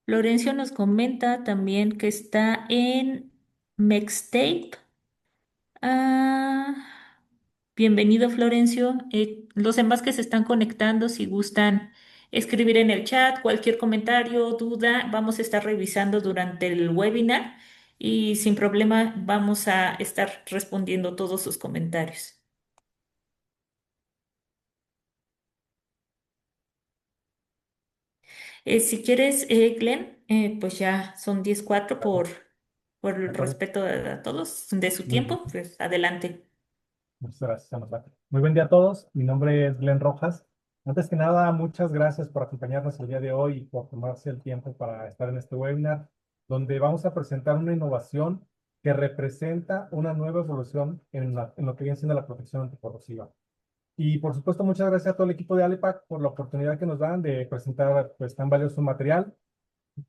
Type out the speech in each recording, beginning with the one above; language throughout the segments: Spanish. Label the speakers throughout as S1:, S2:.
S1: Florencio nos comenta también que está en Mextape. Ah, bienvenido, Florencio. Los demás que se están conectando, si gustan escribir en el chat cualquier comentario, duda, vamos a estar revisando durante el webinar y sin problema vamos a estar respondiendo todos sus comentarios. Si quieres, Glenn, pues ya son 10:04
S2: Gracias.
S1: por
S2: ¿De
S1: el
S2: acuerdo?
S1: respeto a todos de su
S2: Muy bien.
S1: tiempo, pues adelante.
S2: Muchas gracias, Amanda. Muy buen día a todos. Mi nombre es Glenn Rojas. Antes que nada, muchas gracias por acompañarnos el día de hoy y por tomarse el tiempo para estar en este webinar, donde vamos a presentar una innovación que representa una nueva evolución en lo que viene siendo la protección anticorrosiva. Y por supuesto, muchas gracias a todo el equipo de Alepac por la oportunidad que nos dan de presentar pues, tan valioso material.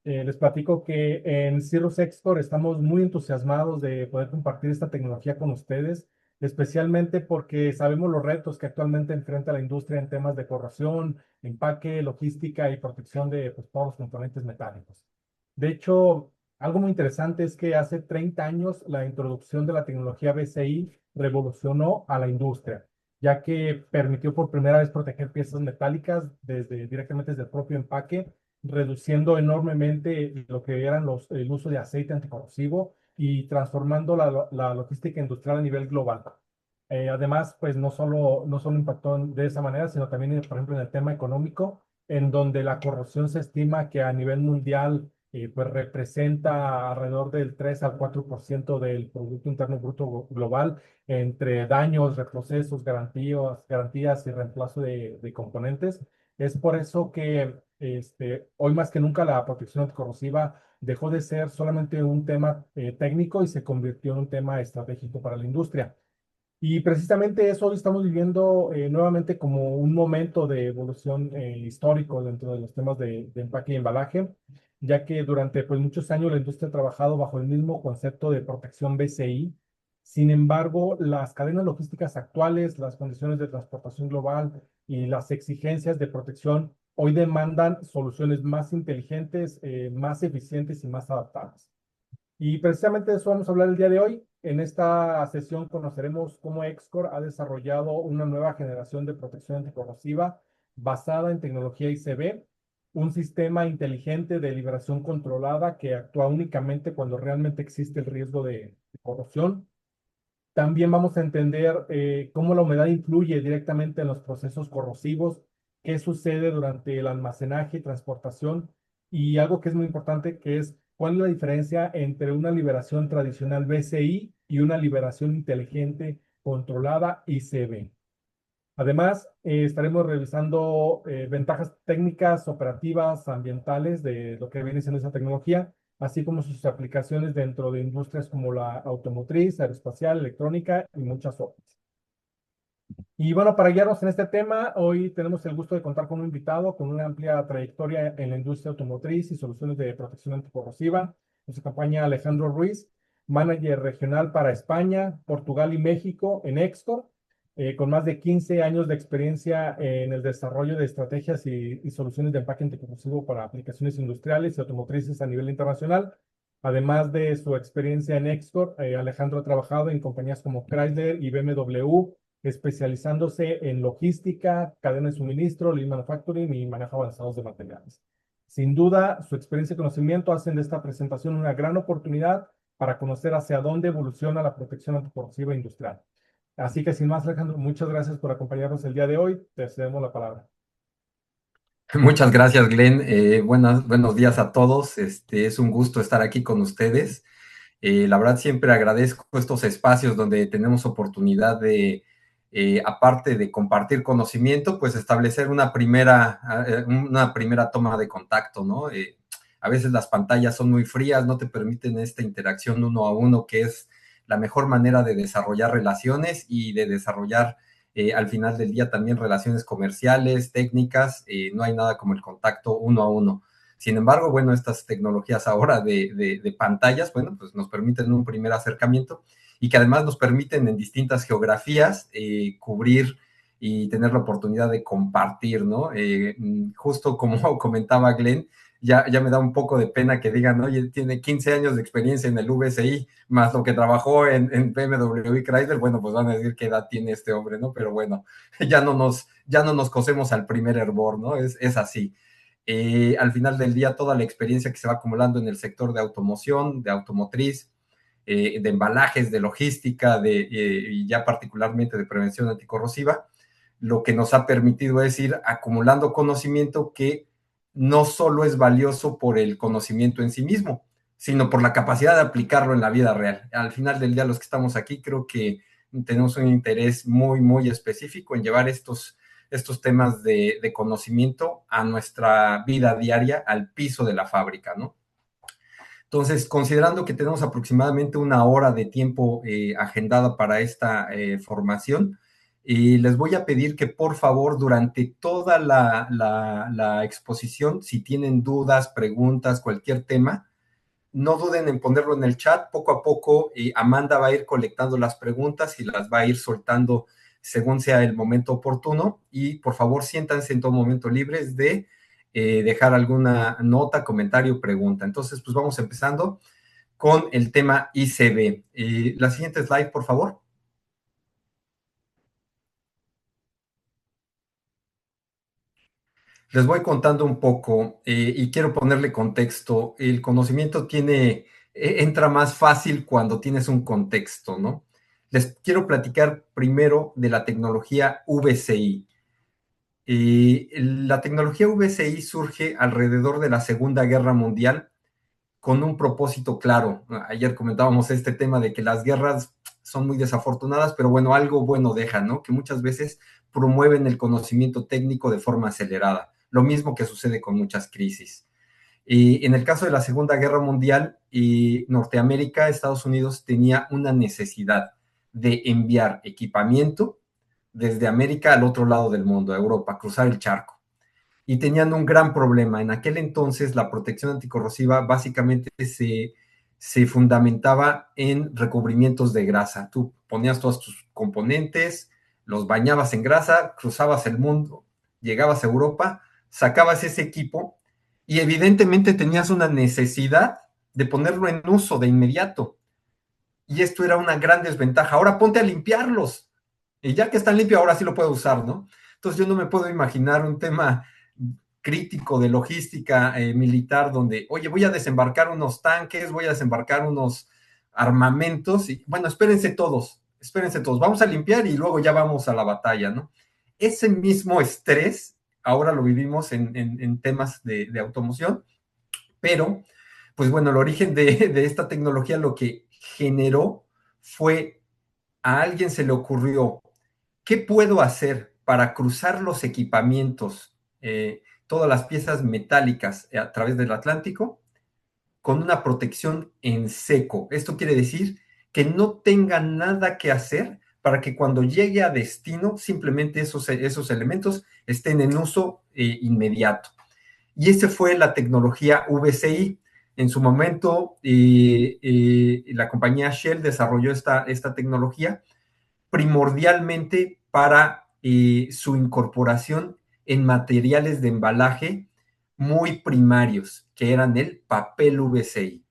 S2: Les platico que en Cirrus Export estamos muy entusiasmados de poder compartir esta tecnología con ustedes, especialmente porque sabemos los retos que actualmente enfrenta la industria en temas de corrosión, empaque, logística y protección de pues, todos los componentes metálicos. De hecho, algo muy interesante es que hace 30 años la introducción de la tecnología BCI revolucionó a la industria, ya que permitió por primera vez proteger piezas metálicas directamente desde el propio empaque, reduciendo enormemente lo que eran el uso de aceite anticorrosivo y transformando la logística industrial a nivel global. Además, pues no solo impactó de esa manera, sino también, por ejemplo, en el tema económico, en donde la corrosión se estima que a nivel mundial pues representa alrededor del 3 al 4% del Producto Interno Bruto global entre daños, reprocesos, garantías y reemplazo de componentes. Es por eso que hoy más que nunca la protección anticorrosiva dejó de ser solamente un tema técnico y se convirtió en un tema estratégico para la industria. Y precisamente eso hoy estamos viviendo nuevamente como un momento de evolución histórico dentro de los temas de empaque y embalaje, ya que durante pues, muchos años la industria ha trabajado bajo el mismo concepto de protección BCI. Sin embargo, las cadenas logísticas actuales, las condiciones de transportación global y las exigencias de protección hoy demandan soluciones más inteligentes, más eficientes y más adaptadas. Y precisamente de eso vamos a hablar el día de hoy. En esta sesión conoceremos cómo Excor ha desarrollado una nueva generación de protección anticorrosiva basada en tecnología ICB, un sistema inteligente de liberación controlada que actúa únicamente cuando realmente existe el riesgo de corrosión. También vamos a entender cómo la humedad influye directamente en los procesos corrosivos, qué sucede durante el almacenaje y transportación, y algo que es muy importante, que es cuál es la diferencia entre una liberación tradicional BCI y una liberación inteligente controlada ICB. Además, estaremos revisando ventajas técnicas, operativas, ambientales de lo que viene siendo esa tecnología, así como sus aplicaciones dentro de industrias como la automotriz, aeroespacial, electrónica y muchas otras. Y bueno, para guiarnos en este tema, hoy tenemos el gusto de contar con un invitado con una amplia trayectoria en la industria automotriz y soluciones de protección anticorrosiva. Nos acompaña Alejandro Ruiz, manager regional para España, Portugal y México en Extor, con más de 15 años de experiencia en el desarrollo de estrategias y soluciones de empaque anticorrosivo para aplicaciones industriales y automotrices a nivel internacional. Además de su experiencia en Extor, Alejandro ha trabajado en compañías como Chrysler y BMW, especializándose en logística, cadena de suministro, lean manufacturing y manejo avanzados de materiales. Sin duda, su experiencia y conocimiento hacen de esta presentación una gran oportunidad para conocer hacia dónde evoluciona la protección anticorrosiva industrial. Así que sin más, Alejandro, muchas gracias por acompañarnos el día de hoy. Te cedemos la palabra.
S3: Muchas gracias, Glenn. Buenos días a todos. Es un gusto estar aquí con ustedes. La verdad, siempre agradezco estos espacios donde tenemos oportunidad de, aparte de compartir conocimiento, pues establecer una primera toma de contacto, ¿no? A veces las pantallas son muy frías, no te permiten esta interacción uno a uno, que es la mejor manera de desarrollar relaciones y de desarrollar al final del día también relaciones comerciales, técnicas. No hay nada como el contacto uno a uno. Sin embargo, bueno, estas tecnologías ahora de pantallas, bueno, pues nos permiten un primer acercamiento y que además nos permiten en distintas geografías cubrir y tener la oportunidad de compartir, ¿no? Justo como comentaba Glenn, ya me da un poco de pena que digan, oye, tiene 15 años de experiencia en el VCI, más lo que trabajó en BMW y Chrysler, bueno, pues van a decir qué edad tiene este hombre, ¿no? Pero bueno, ya no nos cosemos al primer hervor, ¿no? Es así. Al final del día, toda la experiencia que se va acumulando en el sector de automoción, de automotriz, de embalajes, de logística, y ya particularmente de prevención anticorrosiva, lo que nos ha permitido es ir acumulando conocimiento que no solo es valioso por el conocimiento en sí mismo, sino por la capacidad de aplicarlo en la vida real. Al final del día, los que estamos aquí, creo que tenemos un interés muy, muy específico en llevar estos temas de conocimiento a nuestra vida diaria, al piso de la fábrica, ¿no? Entonces, considerando que tenemos aproximadamente una hora de tiempo agendada para esta formación, les voy a pedir que por favor durante toda la exposición, si tienen dudas, preguntas, cualquier tema, no duden en ponerlo en el chat. Poco a poco Amanda va a ir colectando las preguntas y las va a ir soltando según sea el momento oportuno. Y por favor, siéntanse en todo momento libres de dejar alguna nota, comentario, pregunta. Entonces, pues vamos empezando con el tema ICB. La siguiente slide, por favor. Les voy contando un poco y quiero ponerle contexto. El conocimiento entra más fácil cuando tienes un contexto, ¿no? Les quiero platicar primero de la tecnología VCI. La tecnología VCI surge alrededor de la Segunda Guerra Mundial con un propósito claro. Ayer comentábamos este tema de que las guerras son muy desafortunadas, pero bueno, algo bueno dejan, ¿no? Que muchas veces promueven el conocimiento técnico de forma acelerada. Lo mismo que sucede con muchas crisis. Y en el caso de la Segunda Guerra Mundial, Norteamérica, Estados Unidos tenía una necesidad de enviar equipamiento desde América al otro lado del mundo, a Europa, cruzar el charco. Y tenían un gran problema. En aquel entonces la protección anticorrosiva básicamente se fundamentaba en recubrimientos de grasa. Tú ponías todos tus componentes, los bañabas en grasa, cruzabas el mundo, llegabas a Europa, sacabas ese equipo y evidentemente tenías una necesidad de ponerlo en uso de inmediato. Y esto era una gran desventaja. Ahora ponte a limpiarlos. Y ya que están limpios, ahora sí lo puedo usar, ¿no? Entonces yo no me puedo imaginar un tema crítico de logística militar donde, oye, voy a desembarcar unos tanques, voy a desembarcar unos armamentos y, bueno, espérense todos, vamos a limpiar y luego ya vamos a la batalla, ¿no? Ese mismo estrés ahora lo vivimos en temas de automoción, pero, pues bueno, el origen de esta tecnología lo que generó fue, a alguien se le ocurrió, ¿qué puedo hacer para cruzar los equipamientos, todas las piezas metálicas a través del Atlántico con una protección en seco? Esto quiere decir que no tenga nada que hacer para que cuando llegue a destino simplemente esos elementos estén en uso inmediato. Y esa fue la tecnología VCI. En su momento, la compañía Shell desarrolló esta tecnología primordialmente para su incorporación en materiales de embalaje muy primarios, que eran el papel VCI.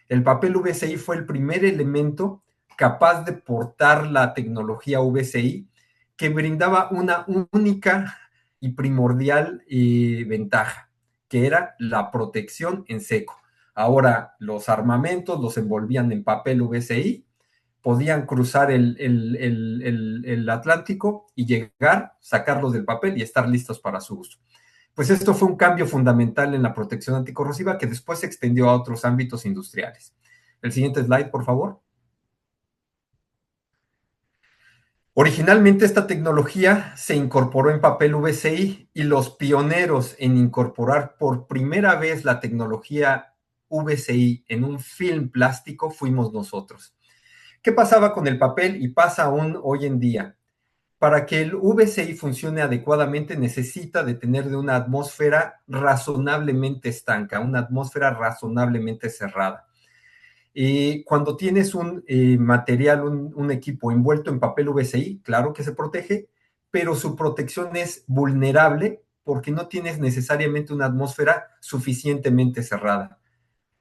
S3: El papel VCI fue el primer elemento capaz de portar la tecnología VCI que brindaba una única y primordial ventaja, que era la protección en seco. Ahora los armamentos los envolvían en papel VCI, podían cruzar el Atlántico y llegar, sacarlos del papel y estar listos para su uso. Pues esto fue un cambio fundamental en la protección anticorrosiva que después se extendió a otros ámbitos industriales. El siguiente slide, por favor. Originalmente esta tecnología se incorporó en papel VCI y los pioneros en incorporar por primera vez la tecnología VCI en un film plástico fuimos nosotros. ¿Qué pasaba con el papel y pasa aún hoy en día? Para que el VCI funcione adecuadamente necesita de tener de una atmósfera razonablemente estanca, una atmósfera razonablemente cerrada. Y cuando tienes un material, un equipo envuelto en papel VCI, claro que se protege, pero su protección es vulnerable porque no tienes necesariamente una atmósfera suficientemente cerrada.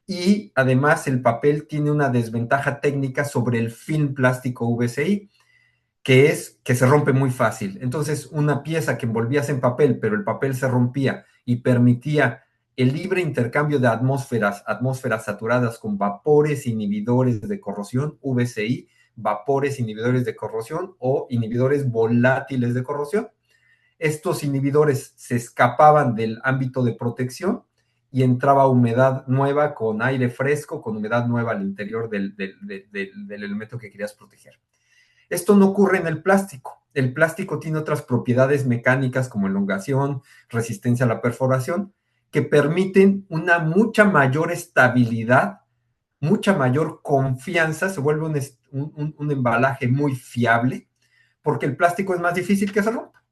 S3: Y además el papel tiene una desventaja técnica sobre el film plástico VCI, que es que se rompe muy fácil. Entonces, una pieza que envolvías en papel, pero el papel se rompía y permitía el libre intercambio de atmósferas saturadas con vapores inhibidores de corrosión, VCI, vapores inhibidores de corrosión o inhibidores volátiles de corrosión. Estos inhibidores se escapaban del ámbito de protección y entraba humedad nueva con aire fresco, con humedad nueva al interior del elemento que querías proteger. Esto no ocurre en el plástico. El plástico tiene otras propiedades mecánicas como elongación, resistencia a la perforación, que permiten una mucha mayor estabilidad, mucha mayor confianza, se vuelve un embalaje muy fiable, porque el plástico es más difícil que se rompa.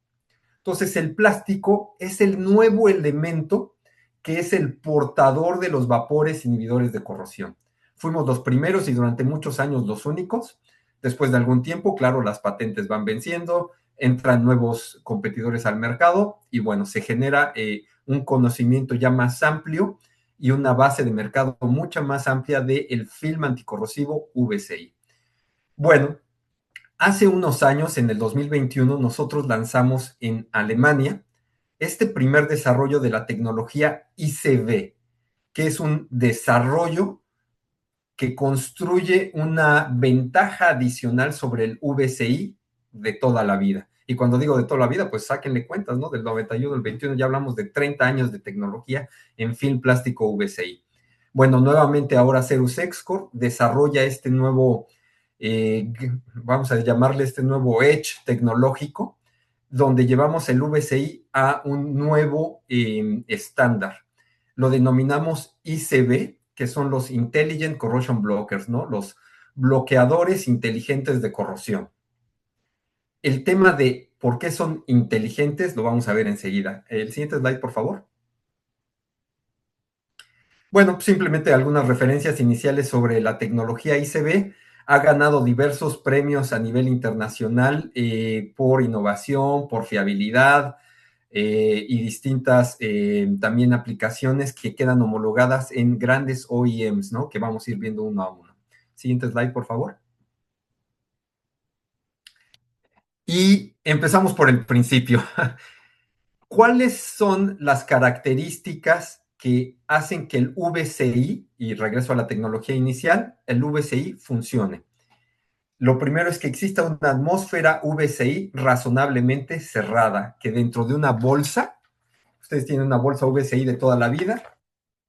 S3: Entonces, el plástico es el nuevo elemento que es el portador de los vapores inhibidores de corrosión. Fuimos los primeros y durante muchos años los únicos. Después de algún tiempo, claro, las patentes van venciendo, entran nuevos competidores al mercado y bueno, se genera un conocimiento ya más amplio y una base de mercado mucha más amplia del film anticorrosivo VCI. Bueno, hace unos años, en el 2021, nosotros lanzamos en Alemania este primer desarrollo de la tecnología ICV, que es un desarrollo que construye una ventaja adicional sobre el VCI de toda la vida. Y cuando digo de toda la vida, pues sáquenle cuentas, ¿no? Del 91 al 21 ya hablamos de 30 años de tecnología en film plástico VCI. Bueno, nuevamente ahora Cerus Excor desarrolla este nuevo, vamos a llamarle este nuevo edge tecnológico, donde llevamos el VCI a un nuevo estándar. Lo denominamos ICB, que son los Intelligent Corrosion Blockers, ¿no? Los bloqueadores inteligentes de corrosión. El tema de por qué son inteligentes lo vamos a ver enseguida. El siguiente slide, por favor. Bueno, simplemente algunas referencias iniciales sobre la tecnología ICB. Ha ganado diversos premios a nivel internacional por innovación, por fiabilidad y distintas también aplicaciones que quedan homologadas en grandes OEMs, ¿no? Que vamos a ir viendo uno a uno. Siguiente slide, por favor. Y empezamos por el principio. ¿Cuáles son las características que hacen que el VCI, y regreso a la tecnología inicial, el VCI funcione? Lo primero es que exista una atmósfera VCI razonablemente cerrada, que dentro de una bolsa, ustedes tienen una bolsa VCI de toda la vida,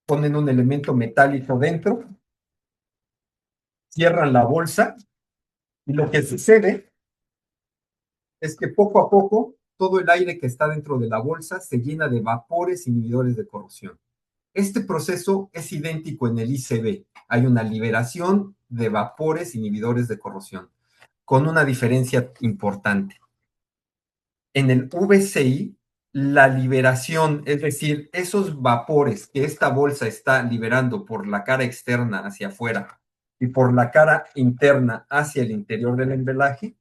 S3: ponen un elemento metálico dentro, cierran la bolsa, y lo que sucede es que poco a poco todo el aire que está dentro de la bolsa se llena de vapores inhibidores de corrosión. Este proceso es idéntico en el ICB. Hay una liberación de vapores inhibidores de corrosión, con una diferencia importante. En el VCI, la liberación, es decir, esos vapores que esta bolsa está liberando por la cara externa hacia afuera y por la cara interna hacia el interior del embalaje,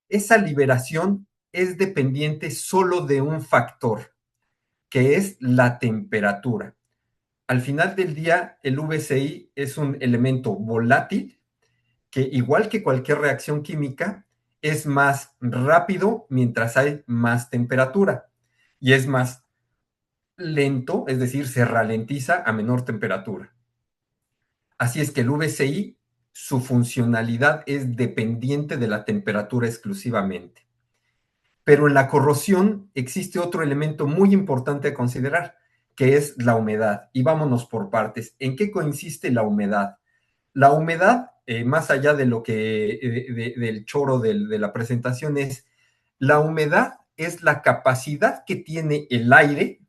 S3: esa liberación es dependiente solo de un factor, que es la temperatura. Al final del día, el VCI es un elemento volátil que, igual que cualquier reacción química, es más rápido mientras hay más temperatura y es más lento, es decir, se ralentiza a menor temperatura. Así es que el VCI, su funcionalidad es dependiente de la temperatura exclusivamente. Pero en la corrosión existe otro elemento muy importante a considerar, que es la humedad. Y vámonos por partes. ¿En qué consiste la humedad? La humedad, más allá de lo que del choro de la presentación, es la humedad es la capacidad que tiene el aire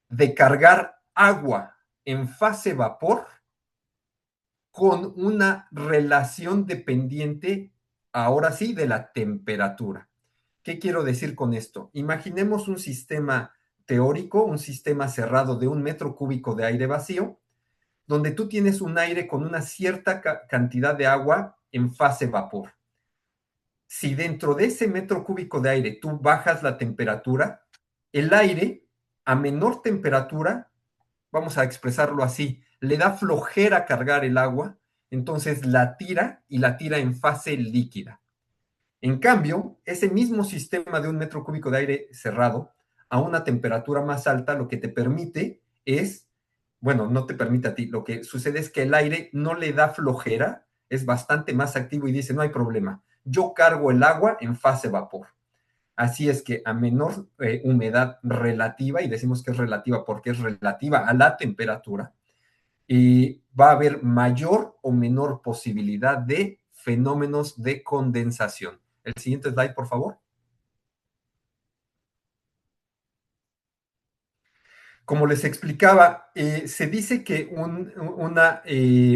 S3: de cargar agua en fase vapor con una relación dependiente, ahora sí, de la temperatura. ¿Qué quiero decir con esto? Imaginemos un sistema teórico, un sistema cerrado de 1 m³ de aire vacío, donde tú tienes un aire con una cierta cantidad de agua en fase vapor. Si dentro de ese 1 m³ de aire tú bajas la temperatura, el aire a menor temperatura, vamos a expresarlo así, le da flojera cargar el agua, entonces la tira y la tira en fase líquida. En cambio, ese mismo sistema de 1 metro cúbico de aire cerrado a una temperatura más alta, lo que te permite es, bueno, no te permite a ti, lo que sucede es que el aire no le da flojera, es bastante más activo y dice, no hay problema, yo cargo el agua en fase vapor. Así es que a menor humedad relativa, y decimos que es relativa porque es relativa a la temperatura, va a haber mayor o menor posibilidad de fenómenos de condensación. El siguiente slide, por favor. Como les explicaba, se dice que una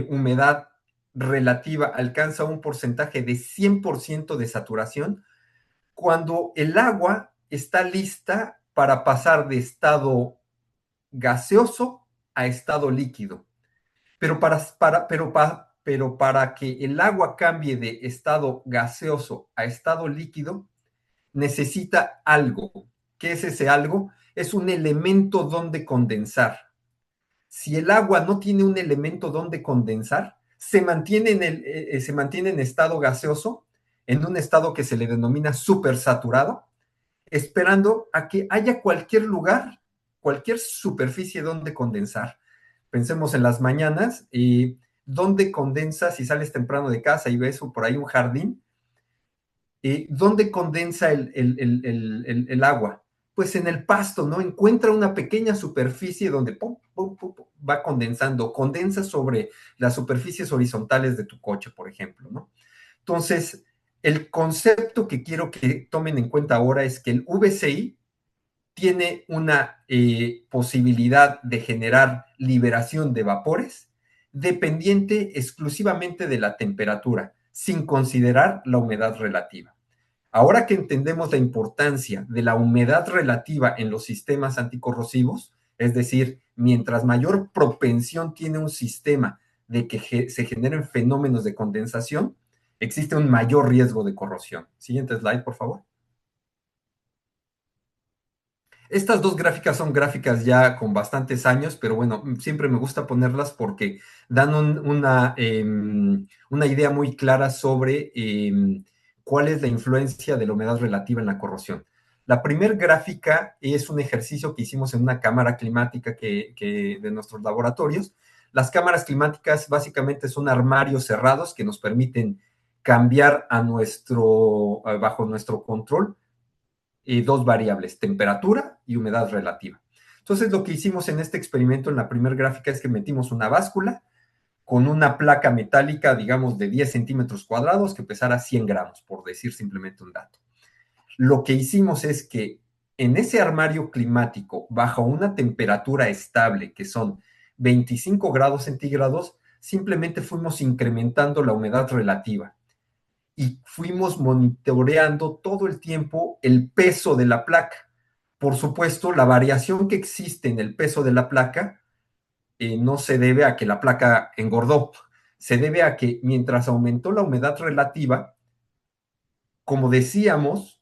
S3: humedad relativa alcanza un porcentaje de 100% de saturación cuando el agua está lista para pasar de estado gaseoso a estado líquido. Pero para que el agua cambie de estado gaseoso a estado líquido, necesita algo. ¿Qué es ese algo? Es un elemento donde condensar. Si el agua no tiene un elemento donde condensar, se mantiene en estado gaseoso, en un estado que se le denomina supersaturado, esperando a que haya cualquier lugar, cualquier superficie donde condensar. Pensemos en las mañanas y dónde condensas si sales temprano de casa y ves por ahí un jardín. ¿Dónde condensa el agua? Pues en el pasto, ¿no? Encuentra una pequeña superficie donde pum, pum, pum, pum, va condensando, condensa sobre las superficies horizontales de tu coche, por ejemplo, ¿no? Entonces, el concepto que quiero que tomen en cuenta ahora es que el VCI tiene una posibilidad de generar liberación de vapores dependiente exclusivamente de la temperatura, sin considerar la humedad relativa. Ahora que entendemos la importancia de la humedad relativa en los sistemas anticorrosivos, es decir, mientras mayor propensión tiene un sistema de que se generen fenómenos de condensación, existe un mayor riesgo de corrosión. Siguiente slide, por favor. Estas dos gráficas son gráficas ya con bastantes años, pero bueno, siempre me gusta ponerlas porque dan una idea muy clara sobre cuál es la influencia de la humedad relativa en la corrosión. La primera gráfica es un ejercicio que hicimos en una cámara climática de nuestros laboratorios. Las cámaras climáticas básicamente son armarios cerrados que nos permiten cambiar bajo nuestro control dos variables, temperatura y humedad relativa. Entonces, lo que hicimos en este experimento, en la primera gráfica, es que metimos una báscula con una placa metálica, digamos, de 10 centímetros cuadrados que pesara 100 gramos, por decir simplemente un dato. Lo que hicimos es que en ese armario climático, bajo una temperatura estable, que son 25 grados centígrados, simplemente fuimos incrementando la humedad relativa y fuimos monitoreando todo el tiempo el peso de la placa. Por supuesto, la variación que existe en el peso de la placa no se debe a que la placa engordó, se debe a que mientras aumentó la humedad relativa, como decíamos,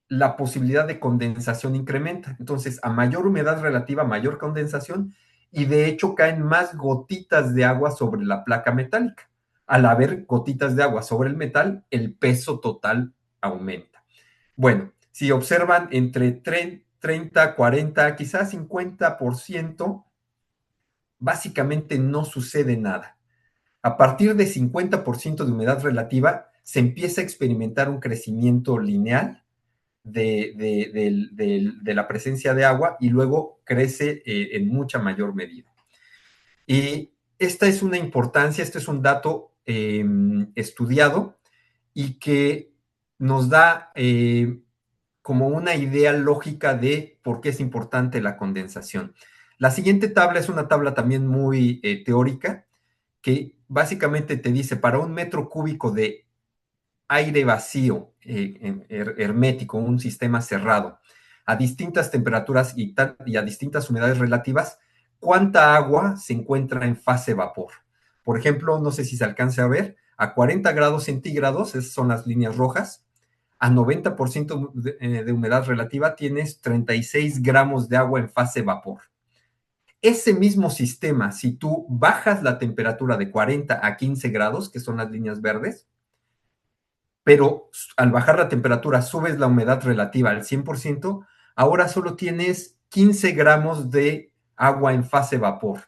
S3: la posibilidad de condensación incrementa. Entonces, a mayor humedad relativa, mayor condensación, y de hecho caen más gotitas de agua sobre la placa metálica. Al haber gotitas de agua sobre el metal, el peso total aumenta. Bueno, si observan entre 30, 40, quizás 50%, básicamente no sucede nada. A partir de 50% de humedad relativa, se empieza a experimentar un crecimiento lineal de la presencia de agua y luego crece en mucha mayor medida. Y esta es una importancia, este es un dato estudiado y que nos da como una idea lógica de por qué es importante la condensación. La siguiente tabla es una tabla también muy teórica que básicamente te dice para 1 metro cúbico de aire vacío, hermético, un sistema cerrado, a distintas temperaturas y a distintas humedades relativas, ¿cuánta agua se encuentra en fase vapor? Por ejemplo, no sé si se alcance a ver, a 40 grados centígrados, esas son las líneas rojas, a 90% de humedad relativa, tienes 36 gramos de agua en fase vapor. Ese mismo sistema, si tú bajas la temperatura de 40 a 15 grados, que son las líneas verdes, pero al bajar la temperatura subes la humedad relativa al 100%, ahora solo tienes 15 gramos de agua en fase vapor.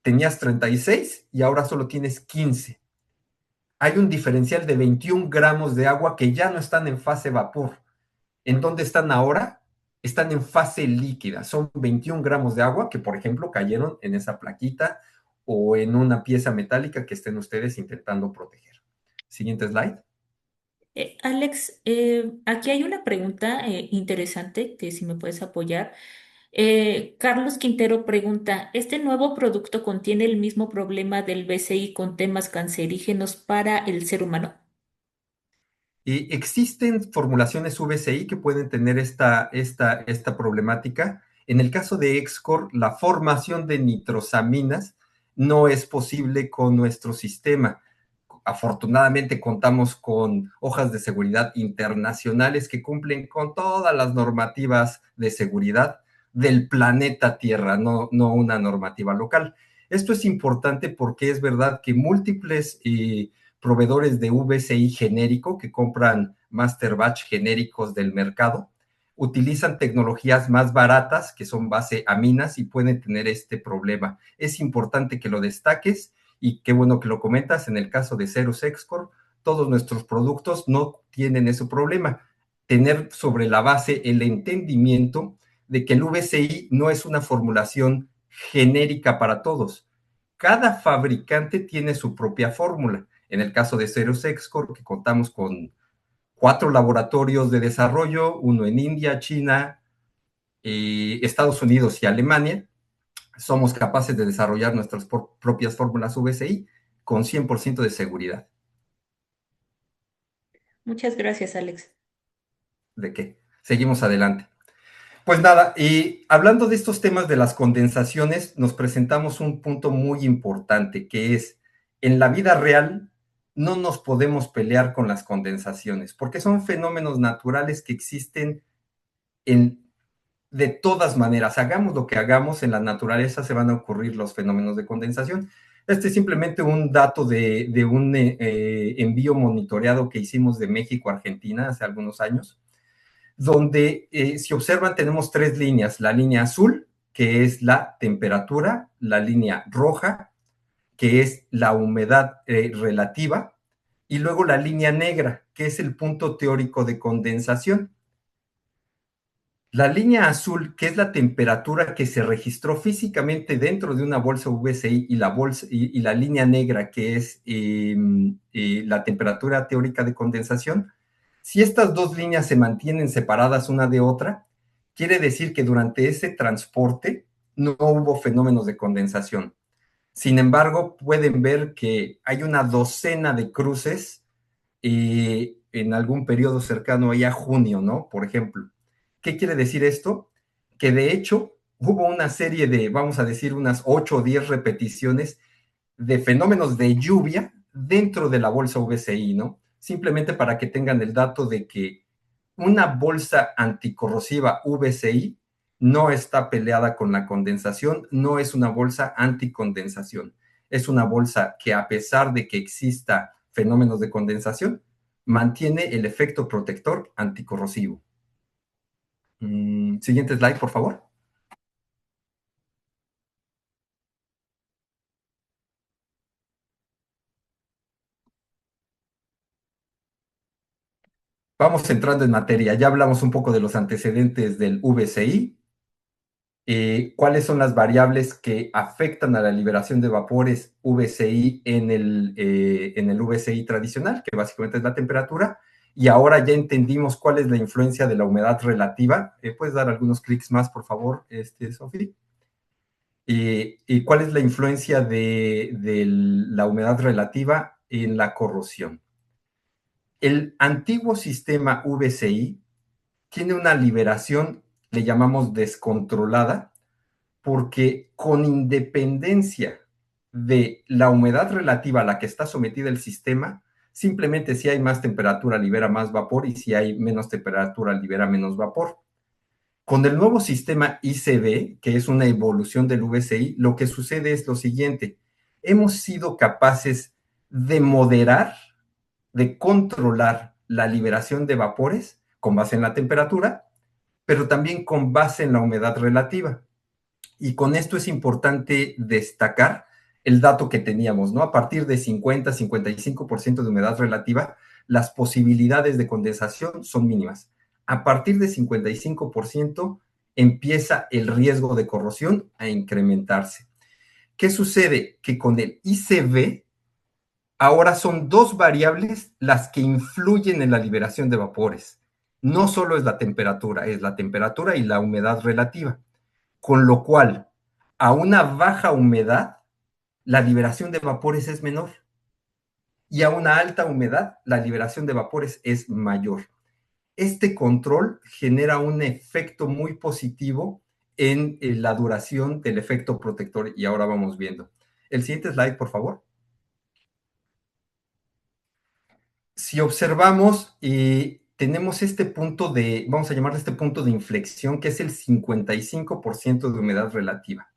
S3: Tenías 36 y ahora solo tienes 15. Hay un diferencial de 21 gramos de agua que ya no están en fase vapor. ¿En dónde están ahora? Están en fase líquida. Son 21 gramos de agua que, por ejemplo, cayeron en esa plaquita o en una pieza metálica que estén ustedes intentando proteger. Siguiente slide.
S1: Alex, aquí hay una pregunta interesante que si me puedes apoyar. Carlos Quintero pregunta, ¿este nuevo producto contiene el mismo problema del BCI con temas cancerígenos para el ser humano?
S3: Existen formulaciones VCI que pueden tener esta problemática. En el caso de Excor, la formación de nitrosaminas no es posible con nuestro sistema. Afortunadamente contamos con hojas de seguridad internacionales que cumplen con todas las normativas de seguridad del planeta Tierra, no una normativa local. Esto es importante porque es verdad que múltiples proveedores de VCI genérico que compran master batch genéricos del mercado utilizan tecnologías más baratas que son base aminas y pueden tener este problema. Es importante que lo destaques y qué bueno que lo comentas. En el caso de Cerus Excor, todos nuestros productos no tienen ese problema. Tener sobre la base el entendimiento de que el VCI no es una formulación genérica para todos. Cada fabricante tiene su propia fórmula. En el caso de Cerus Excor, que contamos con 4 laboratorios de desarrollo, uno en India, China, Estados Unidos y Alemania, somos capaces de desarrollar nuestras propias fórmulas VCI con 100% de seguridad.
S1: Muchas gracias, Alex.
S3: ¿De qué? Seguimos adelante. Pues nada, y hablando de estos temas de las condensaciones, nos presentamos un punto muy importante, que es, en la vida real no nos podemos pelear con las condensaciones, porque son fenómenos naturales que existen de todas maneras. Hagamos lo que hagamos, en la naturaleza se van a ocurrir los fenómenos de condensación. Este es simplemente un dato de un envío monitoreado que hicimos de México a Argentina hace algunos años, donde, si observan, tenemos 3 líneas. La línea azul, que es la temperatura; la línea roja, que es la humedad relativa; y luego la línea negra, que es el punto teórico de condensación. La línea azul, que es la temperatura que se registró físicamente dentro de una bolsa VCI, y la línea negra, que es la temperatura teórica de condensación, si estas dos líneas se mantienen separadas una de otra, quiere decir que durante ese transporte no hubo fenómenos de condensación. Sin embargo, pueden ver que hay una docena de cruces en algún periodo cercano ahí a junio, ¿no? Por ejemplo. ¿Qué quiere decir esto? Que de hecho hubo una serie de, vamos a decir, unas 8 o 10 repeticiones de fenómenos de lluvia dentro de la bolsa VCI, ¿no? Simplemente para que tengan el dato de que una bolsa anticorrosiva VCI no está peleada con la condensación, no es una bolsa anticondensación. Es una bolsa que, a pesar de que exista fenómenos de condensación, mantiene el efecto protector anticorrosivo. Siguiente slide, por favor. Vamos entrando en materia. Ya hablamos un poco de los antecedentes del VCI. ¿Cuáles son las variables que afectan a la liberación de vapores VCI en el VCI tradicional, que básicamente es la temperatura? Y ahora ya entendimos cuál es la influencia de la humedad relativa. ¿Puedes dar algunos clics más, por favor, Sofi? ¿Y cuál es la influencia de la humedad relativa en la corrosión? El antiguo sistema VCI tiene una liberación, le llamamos descontrolada, porque con independencia de la humedad relativa a la que está sometida el sistema, Simplemente si hay más temperatura libera más vapor y si hay menos temperatura libera menos vapor. Con el nuevo sistema ICB, que es una evolución del VCI, lo que sucede es lo siguiente. Hemos sido capaces de moderar, de controlar la liberación de vapores con base en la temperatura, pero también con base en la humedad relativa. Y con esto es importante destacar el dato que teníamos, ¿no? A partir de 50-55% de humedad relativa, las posibilidades de condensación son mínimas. A partir de 55% empieza el riesgo de corrosión a incrementarse. ¿Qué sucede? Que con el ICB ahora son dos variables las que influyen en la liberación de vapores. No solo es la temperatura y la humedad relativa, con lo cual a una baja humedad la liberación de vapores es menor y a una alta humedad la liberación de vapores es mayor. Este control genera un efecto muy positivo en la duración del efecto protector y ahora vamos viendo. El siguiente slide, por favor. Si observamos, tenemos este punto de, vamos a llamarle este punto de inflexión, que es el 55% de humedad relativa.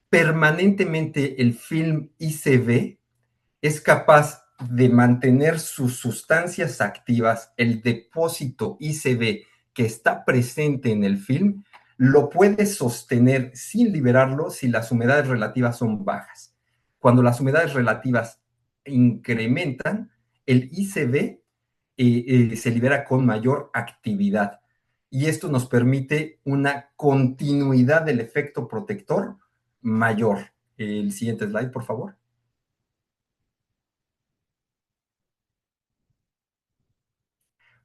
S3: Permanentemente el film ICB es capaz de mantener sus sustancias activas, el depósito ICB que está presente en el film, lo puede sostener sin liberarlo si las humedades relativas son bajas. Cuando las humedades relativas incrementan, el ICB se libera con mayor actividad. Y esto nos permite una continuidad del efecto protector mayor. El siguiente slide, por favor.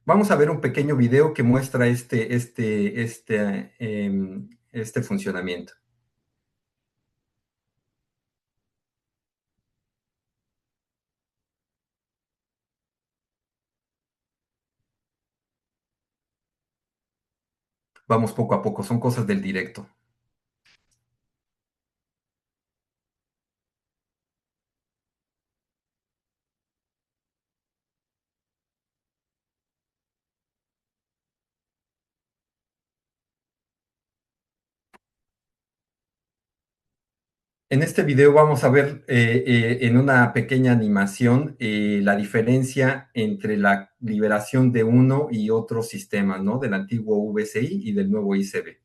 S3: Vamos a ver un pequeño video que muestra este funcionamiento. Vamos poco a poco, son cosas del directo. En este video vamos a ver en una pequeña animación la diferencia entre la liberación de uno y otro sistema, ¿no? Del antiguo VCI y del nuevo ICB.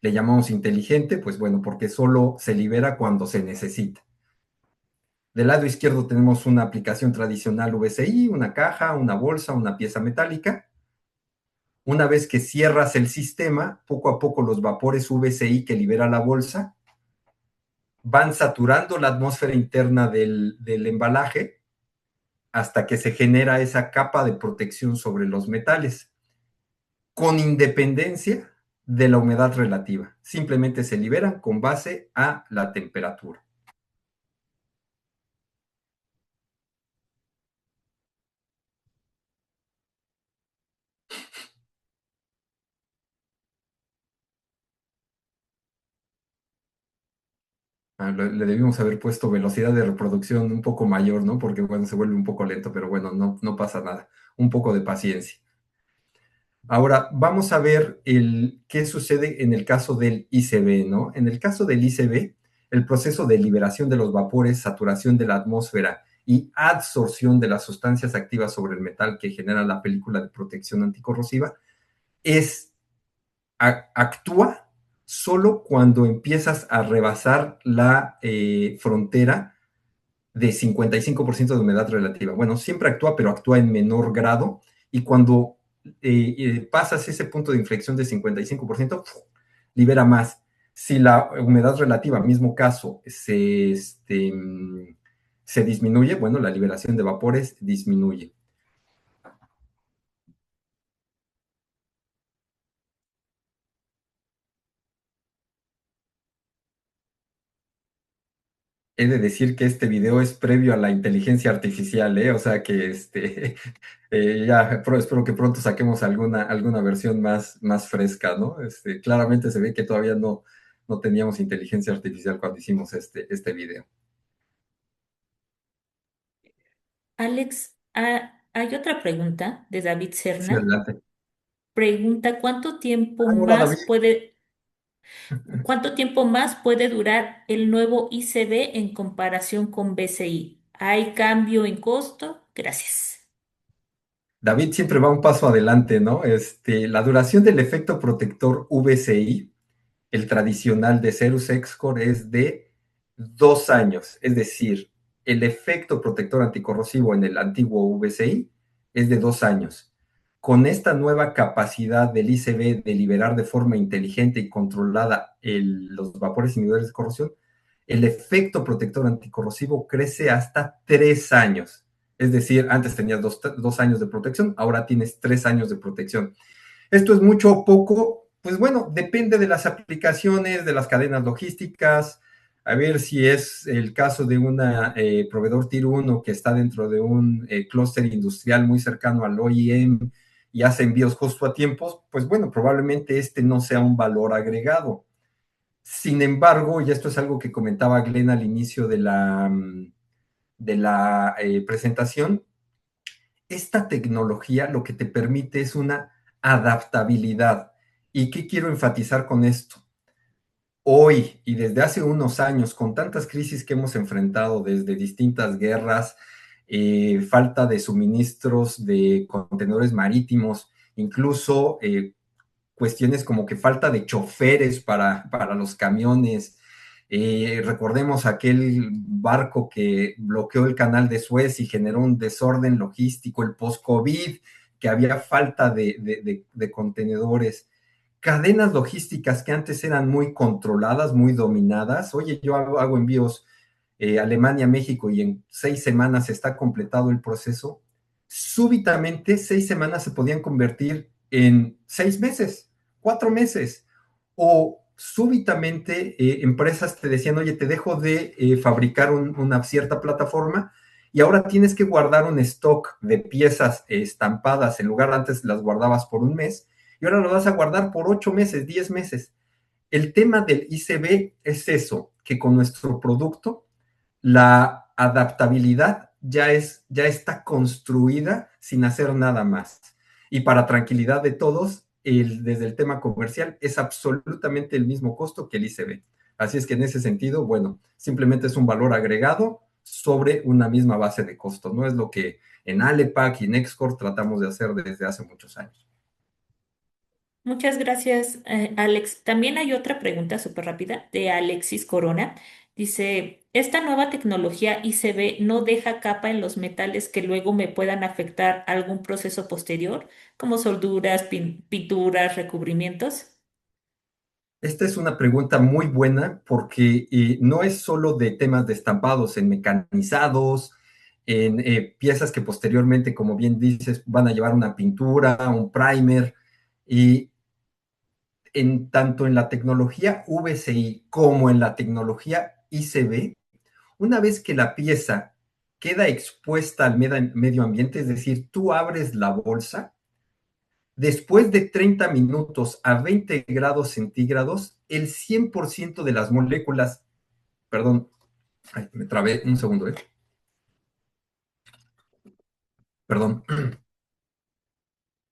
S3: Le llamamos inteligente, pues bueno, porque solo se libera cuando se necesita. Del lado izquierdo tenemos una aplicación tradicional VCI, una caja, una bolsa, una pieza metálica. Una vez que cierras el sistema, poco a poco los vapores VCI que libera la bolsa van saturando la atmósfera interna del embalaje hasta que se genera esa capa de protección sobre los metales, con independencia de la humedad relativa. Simplemente se liberan con base a la temperatura. Le debimos haber puesto velocidad de reproducción un poco mayor, ¿no? Porque, bueno, se vuelve un poco lento, pero bueno, no pasa nada. Un poco de paciencia. Ahora, vamos a ver qué sucede en el caso del ICB, ¿no? En el caso del ICB, el proceso de liberación de los vapores, saturación de la atmósfera y absorción de las sustancias activas sobre el metal que genera la película de protección anticorrosiva actúa solo cuando empiezas a rebasar la frontera de 55% de humedad relativa. Bueno, siempre actúa, pero actúa en menor grado y cuando pasas ese punto de inflexión de 55%, libera más. Si la humedad relativa, mismo caso, se disminuye, bueno, la liberación de vapores disminuye. He de decir que este video es previo a la inteligencia artificial, ¿eh? O sea que espero que pronto saquemos alguna versión más fresca, ¿no? Claramente se ve que todavía no teníamos inteligencia artificial cuando hicimos este video.
S1: Alex, hay otra pregunta de David
S3: Sí,
S1: Serna.
S3: adelante.
S1: Pregunta,
S3: Hola, David.
S1: ¿cuánto tiempo más puede durar el nuevo ICB en comparación con BCI? ¿Hay cambio en costo? Gracias.
S3: David siempre va un paso adelante, ¿no? La duración del efecto protector VCI, el tradicional de Cerus Excor, es de 2 años. Es decir, el efecto protector anticorrosivo en el antiguo VCI es de 2 años. Con esta nueva capacidad del ICB de liberar de forma inteligente y controlada los vapores inhibidores de corrosión, el efecto protector anticorrosivo crece hasta 3 años. Es decir, antes tenías 2 años de protección, ahora tienes 3 años de protección. ¿Esto es mucho o poco? Pues bueno, depende de las aplicaciones, de las cadenas logísticas, a ver si es el caso de un proveedor Tier 1 que está dentro de un clúster industrial muy cercano al OEM y hace envíos justo a tiempos, pues bueno, probablemente este no sea un valor agregado. Sin embargo, y esto es algo que comentaba Glenn al inicio de la presentación, esta tecnología lo que te permite es una adaptabilidad. ¿Y qué quiero enfatizar con esto? Hoy y desde hace unos años, con tantas crisis que hemos enfrentado desde distintas guerras, falta de suministros de contenedores marítimos, incluso cuestiones como que falta de choferes para los camiones. Recordemos aquel barco que bloqueó el canal de Suez y generó un desorden logístico, el post-COVID, que había falta de contenedores. Cadenas logísticas que antes eran muy controladas, muy dominadas. Oye, yo hago envíos Alemania, México, y en 6 semanas está completado el proceso. Súbitamente, 6 semanas se podían convertir en 6 meses, 4 meses. O súbitamente empresas te decían, oye, te dejo de fabricar una cierta plataforma y ahora tienes que guardar un stock de piezas estampadas. En lugar antes las guardabas por un mes y ahora lo vas a guardar por 8 meses, 10 meses. El tema del ICB es eso, que con nuestro producto la adaptabilidad ya está construida sin hacer nada más. Y para tranquilidad de todos, desde el tema comercial, es absolutamente el mismo costo que el ICB. Así es que en ese sentido, bueno, simplemente es un valor agregado sobre una misma base de costos. No es lo que en Alepac y en Excor tratamos de hacer desde hace muchos años.
S1: Muchas gracias, Alex. También hay otra pregunta súper rápida de Alexis Corona. Dice, ¿esta nueva tecnología ICB no deja capa en los metales que luego me puedan afectar algún proceso posterior, como solduras, pinturas, recubrimientos?
S3: Esta es una pregunta muy buena porque no es solo de temas de estampados en mecanizados, en piezas que posteriormente, como bien dices, van a llevar una pintura, un primer, y tanto en la tecnología VCI como en la tecnología ICB, una vez que la pieza queda expuesta al medio ambiente, es decir, tú abres la bolsa, después de 30 minutos a 20 grados centígrados, el 100% de las moléculas, perdón, ay, me trabé un segundo, perdón,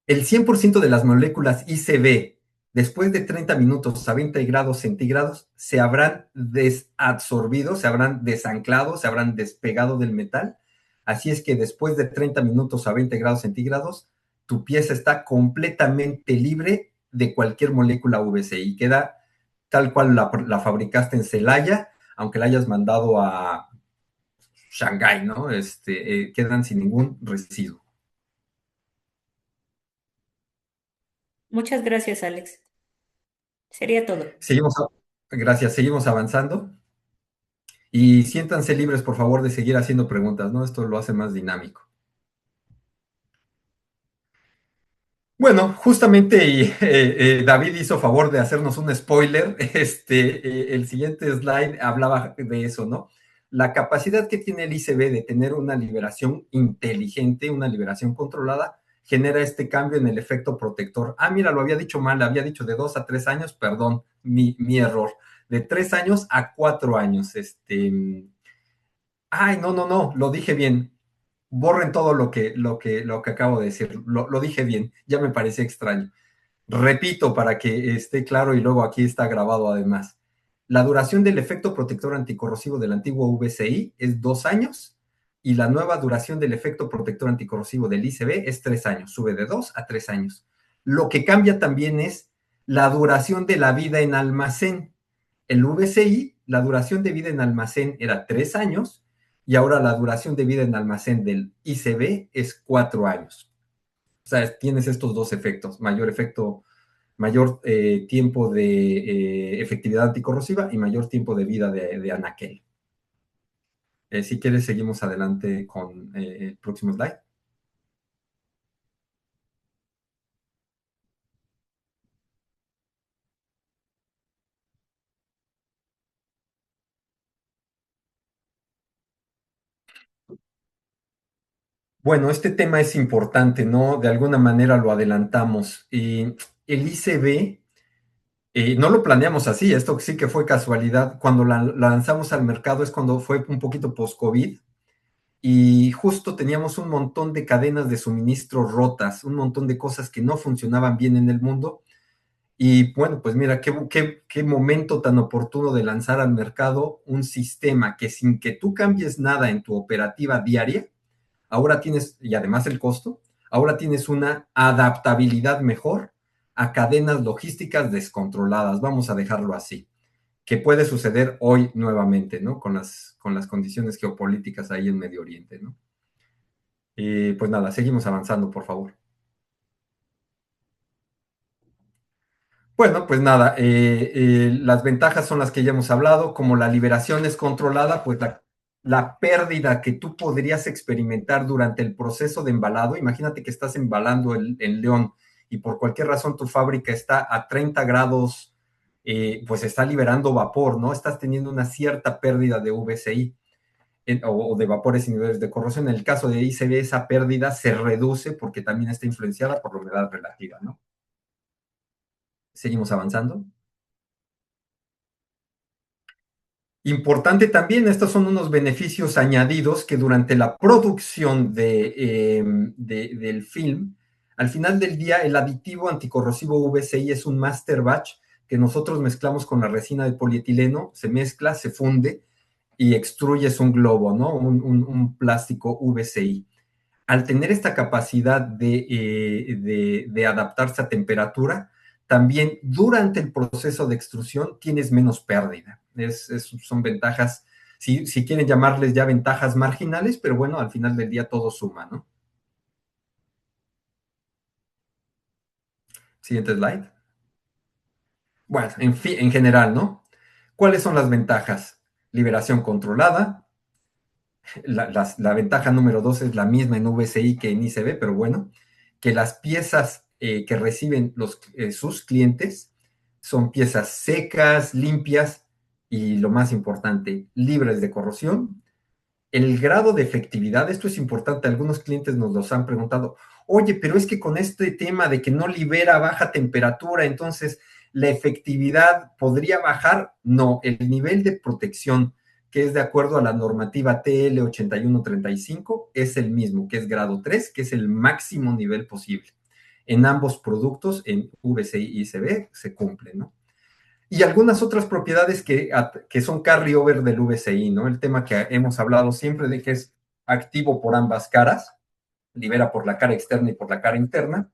S3: el 100% de las moléculas ICB, después de 30 minutos a 20 grados centígrados, se habrán desadsorbido, se habrán desanclado, se habrán despegado del metal. Así es que después de 30 minutos a 20 grados centígrados, tu pieza está completamente libre de cualquier molécula VC y queda tal cual la fabricaste en Celaya, aunque la hayas mandado a Shanghái, ¿no? Quedan sin ningún residuo.
S1: Muchas gracias, Alex. Sería todo.
S3: Seguimos, gracias, seguimos avanzando y siéntanse libres, por favor, de seguir haciendo preguntas, ¿no? Esto lo hace más dinámico. Bueno, justamente David hizo favor de hacernos un spoiler. El siguiente slide hablaba de eso, ¿no? La capacidad que tiene el ICB de tener una liberación inteligente, una liberación controlada, genera este cambio en el efecto protector. Ah, mira, lo había dicho mal, había dicho de 2 a 3 años, perdón, mi error. De 3 años a 4 años. Ay, no, lo dije bien. borren todo lo que acabo de decir. Lo dije bien, ya me parecía extraño. Repito para que esté claro y luego aquí está grabado además. La duración del efecto protector anticorrosivo del antiguo VCI es 2 años y la nueva duración del efecto protector anticorrosivo del ICB es 3 años, sube de 2 a 3 años. Lo que cambia también es la duración de la vida en almacén. El VCI, la duración de vida en almacén era 3 años y ahora la duración de vida en almacén del ICB es 4 años. O sea, tienes estos dos efectos, mayor tiempo de efectividad anticorrosiva y mayor tiempo de vida de anaquel. Si quieres, seguimos adelante con el próximo slide. Bueno, este tema es importante, ¿no? De alguna manera lo adelantamos. El ICB no lo planeamos así, esto sí que fue casualidad. Cuando la lanzamos al mercado es cuando fue un poquito post-COVID y justo teníamos un montón de cadenas de suministro rotas, un montón de cosas que no funcionaban bien en el mundo. Y bueno, pues mira, qué momento tan oportuno de lanzar al mercado un sistema que sin que tú cambies nada en tu operativa diaria, ahora tienes, y además el costo, ahora tienes una adaptabilidad mejor a cadenas logísticas descontroladas, vamos a dejarlo así, que puede suceder hoy nuevamente, ¿no? Con las condiciones geopolíticas ahí en Medio Oriente, ¿no? Pues nada, seguimos avanzando, por favor. Bueno, pues nada, las ventajas son las que ya hemos hablado, como la liberación es controlada, pues la pérdida que tú podrías experimentar durante el proceso de embalado, imagínate que estás embalando el león y por cualquier razón tu fábrica está a 30 grados, pues está liberando vapor, ¿no? Estás teniendo una cierta pérdida de VCI o de vapores y niveles de corrosión. En el caso de ICB, esa pérdida se reduce porque también está influenciada por la humedad relativa, ¿no? Seguimos avanzando. Importante también, estos son unos beneficios añadidos que durante la producción del film, al final del día, el aditivo anticorrosivo VCI es un master batch que nosotros mezclamos con la resina de polietileno, se mezcla, se funde y extruyes un globo, ¿no? Un plástico VCI. Al tener esta capacidad de adaptarse a temperatura, también durante el proceso de extrusión tienes menos pérdida. Son ventajas, si quieren llamarles ya ventajas marginales, pero bueno, al final del día todo suma, ¿no? Siguiente slide. Bueno, en general, ¿no? ¿Cuáles son las ventajas? Liberación controlada. La ventaja número 2 es la misma en VCI que en ICB, pero bueno, que las piezas que reciben sus clientes son piezas secas, limpias y lo más importante, libres de corrosión. El grado de efectividad, esto es importante, algunos clientes nos los han preguntado, oye, pero es que con este tema de que no libera a baja temperatura, entonces la efectividad podría bajar. No, el nivel de protección que es de acuerdo a la normativa TL 8135 es el mismo, que es grado 3, que es el máximo nivel posible. En ambos productos, en VCI y ICB, se cumple, ¿no? Y algunas otras propiedades que son carryover del VCI, ¿no? El tema que hemos hablado siempre de que es activo por ambas caras, libera por la cara externa y por la cara interna,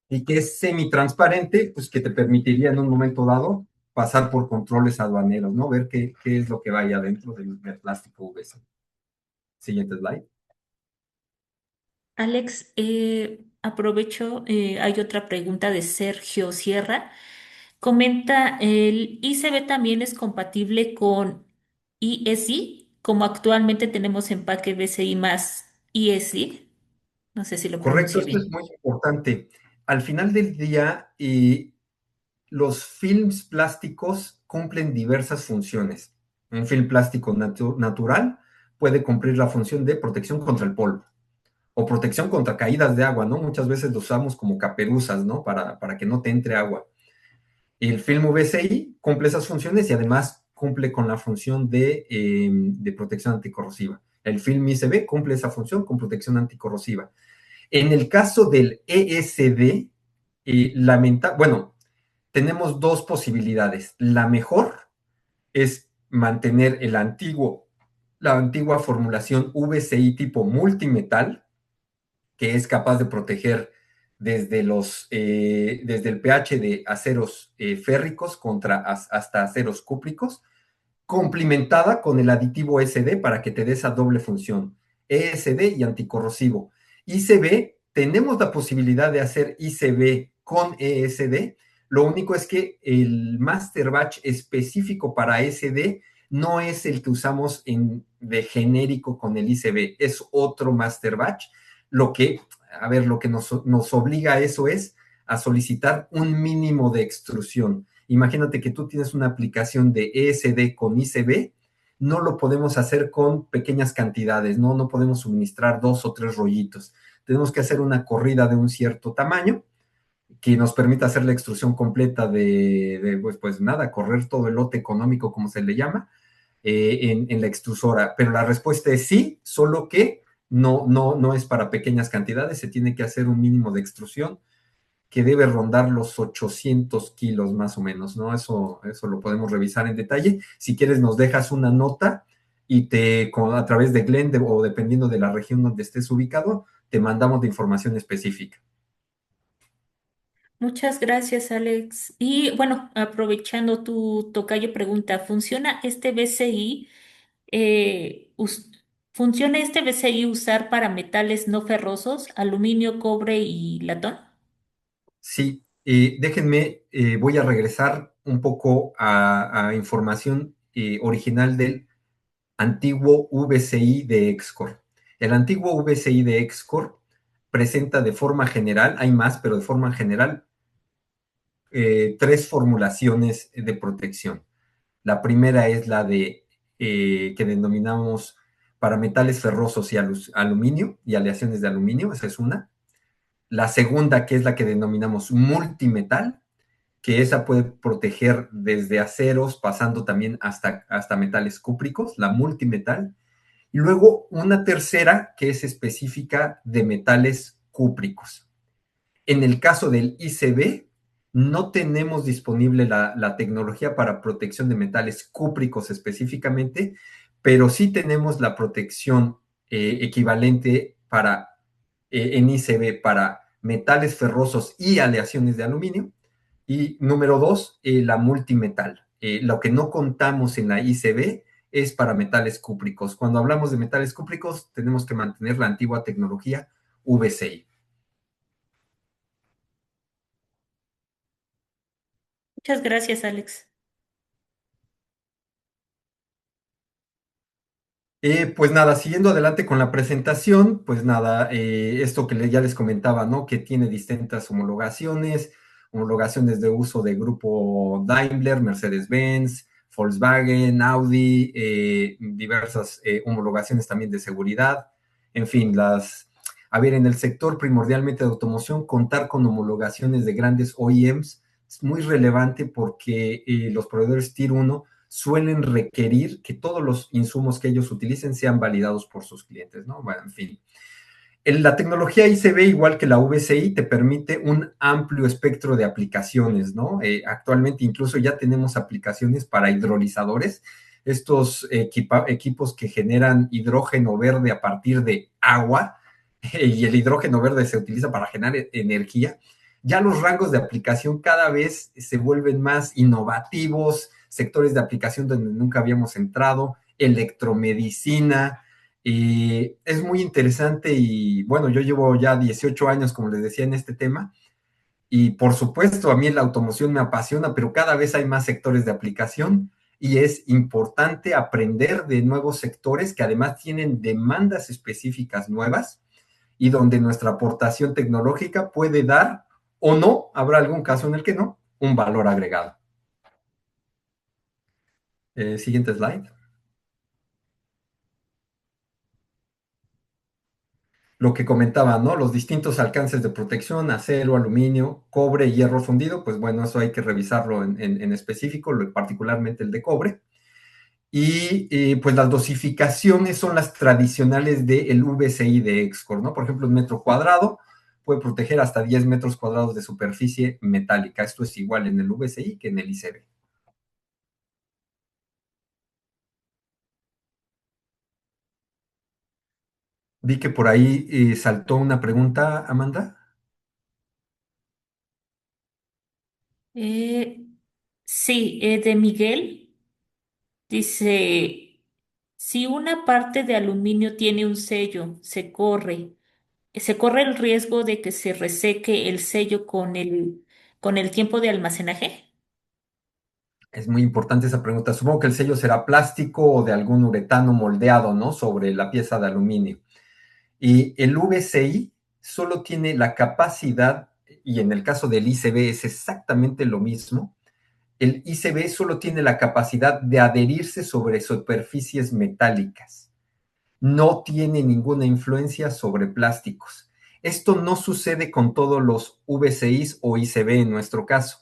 S3: y que es semitransparente, pues que te permitiría en un momento dado pasar por controles aduaneros, ¿no? Ver qué es lo que va ahí adentro del plástico VCI. Siguiente slide.
S1: Alex, aprovecho, hay otra pregunta de Sergio Sierra. Comenta, ¿el ICB también es compatible con ESI? Como actualmente tenemos empaque BCI más ESI. No sé si lo
S3: Correcto,
S1: pronuncie
S3: esto es
S1: bien.
S3: muy importante. Al final del día, los films plásticos cumplen diversas funciones. Un film plástico natural puede cumplir la función de protección contra el polvo o protección contra caídas de agua, ¿no? Muchas veces lo usamos como caperuzas, ¿no? Para que no te entre agua. El film VCI cumple esas funciones y además cumple con la función de protección anticorrosiva. El film ICB cumple esa función con protección anticorrosiva. En el caso del ESD, bueno, tenemos dos posibilidades. La mejor es mantener la antigua formulación VCI tipo multimetal, que es capaz de proteger desde el pH de aceros férricos hasta aceros cúpricos, complementada con el aditivo SD para que te dé esa doble función, ESD y anticorrosivo. ICB, tenemos la posibilidad de hacer ICB con ESD, lo único es que el master batch específico para SD no es el que usamos de genérico con el ICB, es otro master batch. Lo que, lo que nos obliga a eso es a solicitar un mínimo de extrusión. Imagínate que tú tienes una aplicación de ESD con ICB, no lo podemos hacer con pequeñas cantidades, ¿no? No podemos suministrar 2 o 3 rollitos. Tenemos que hacer una corrida de un cierto tamaño que nos permita hacer la extrusión completa pues nada, correr todo el lote económico, como se le llama, en la extrusora. Pero la respuesta es sí, solo que no es para pequeñas cantidades, se tiene que hacer un mínimo de extrusión que debe rondar los 800 kilos más o menos, ¿no? Eso lo podemos revisar en detalle. Si quieres, nos dejas una nota y a través de Glenn o dependiendo de la región donde estés ubicado, te mandamos de información específica.
S1: Muchas gracias, Alex. Y bueno, aprovechando tu tocayo pregunta, ¿funciona este BCI? eh, us- ¿Funciona este BCI usar para metales no ferrosos, aluminio, cobre y latón?
S3: Sí, déjenme, voy a regresar un poco a información original del antiguo VCI de Excor. El antiguo VCI de Excor presenta de forma general, hay más, pero de forma general, 3 formulaciones de protección. La primera es la que denominamos para metales ferrosos y aluminio y aleaciones de aluminio, esa es una. La segunda, que es la que denominamos multimetal, que esa puede proteger desde aceros, pasando también hasta metales cúpricos, la multimetal. Y luego una tercera, que es específica de metales cúpricos. En el caso del ICB, no tenemos disponible la tecnología para protección de metales cúpricos específicamente, pero sí tenemos la protección equivalente en ICB para metales ferrosos y aleaciones de aluminio. Y número 2, la multimetal. Lo que no contamos en la ICB es para metales cúpricos. Cuando hablamos de metales cúpricos, tenemos que mantener la antigua tecnología VCI.
S1: Muchas gracias, Alex.
S3: Pues nada, siguiendo adelante con la presentación, pues nada, esto que ya les comentaba, ¿no? Que tiene distintas homologaciones de uso de grupo Daimler, Mercedes-Benz, Volkswagen, Audi, diversas homologaciones también de seguridad, en fin, en el sector primordialmente de automoción, contar con homologaciones de grandes OEMs es muy relevante porque los proveedores Tier 1 suelen requerir que todos los insumos que ellos utilicen sean validados por sus clientes, ¿no? Bueno, en fin. La tecnología ICB, igual que la VCI, te permite un amplio espectro de aplicaciones, ¿no? Actualmente incluso ya tenemos aplicaciones para hidrolizadores, estos equipos que generan hidrógeno verde a partir de agua, y el hidrógeno verde se utiliza para generar energía. Ya los rangos de aplicación cada vez se vuelven más innovativos, sectores de aplicación donde nunca habíamos entrado, electromedicina, es muy interesante y bueno, yo llevo ya 18 años, como les decía, en este tema y por supuesto a mí la automoción me apasiona, pero cada vez hay más sectores de aplicación y es importante aprender de nuevos sectores que además tienen demandas específicas nuevas y donde nuestra aportación tecnológica puede dar o no, habrá algún caso en el que no, un valor agregado. Siguiente slide. Lo que comentaba, ¿no? Los distintos alcances de protección, acero, aluminio, cobre, hierro fundido, pues bueno, eso hay que revisarlo en específico, particularmente el de cobre. Y pues las dosificaciones son las tradicionales del VCI de EXCOR, ¿no? Por ejemplo, un metro cuadrado puede proteger hasta 10 metros cuadrados de superficie metálica. Esto es igual en el VCI que en el ICB. Vi que por ahí saltó una pregunta, Amanda.
S1: Eh, sí, de Miguel dice, si una parte de aluminio tiene un sello, se corre el riesgo de que se reseque el sello con el tiempo de almacenaje.
S3: Es muy importante esa pregunta. Supongo que el sello será plástico o de algún uretano moldeado, ¿no? Sobre la pieza de aluminio. Y el VCI solo tiene la capacidad, y en el caso del ICB es exactamente lo mismo, el ICB solo tiene la capacidad de adherirse sobre superficies metálicas. No tiene ninguna influencia sobre plásticos. Esto no sucede con todos los VCIs o ICB en nuestro caso.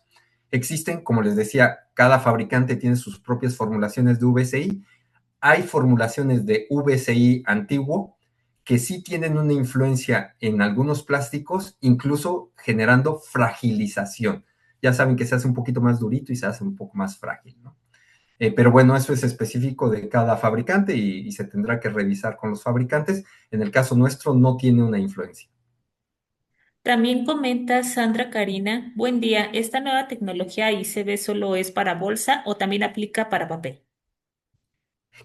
S3: Existen, como les decía, cada fabricante tiene sus propias formulaciones de VCI. Hay formulaciones de VCI antiguo que sí tienen una influencia en algunos plásticos, incluso generando fragilización. Ya saben que se hace un poquito más durito y se hace un poco más frágil, ¿no? Pero bueno, eso es específico de cada fabricante y se tendrá que revisar con los fabricantes. En el caso nuestro no tiene una influencia.
S1: También comenta Sandra Karina, buen día, ¿esta nueva tecnología ICB solo es para bolsa o también aplica para papel?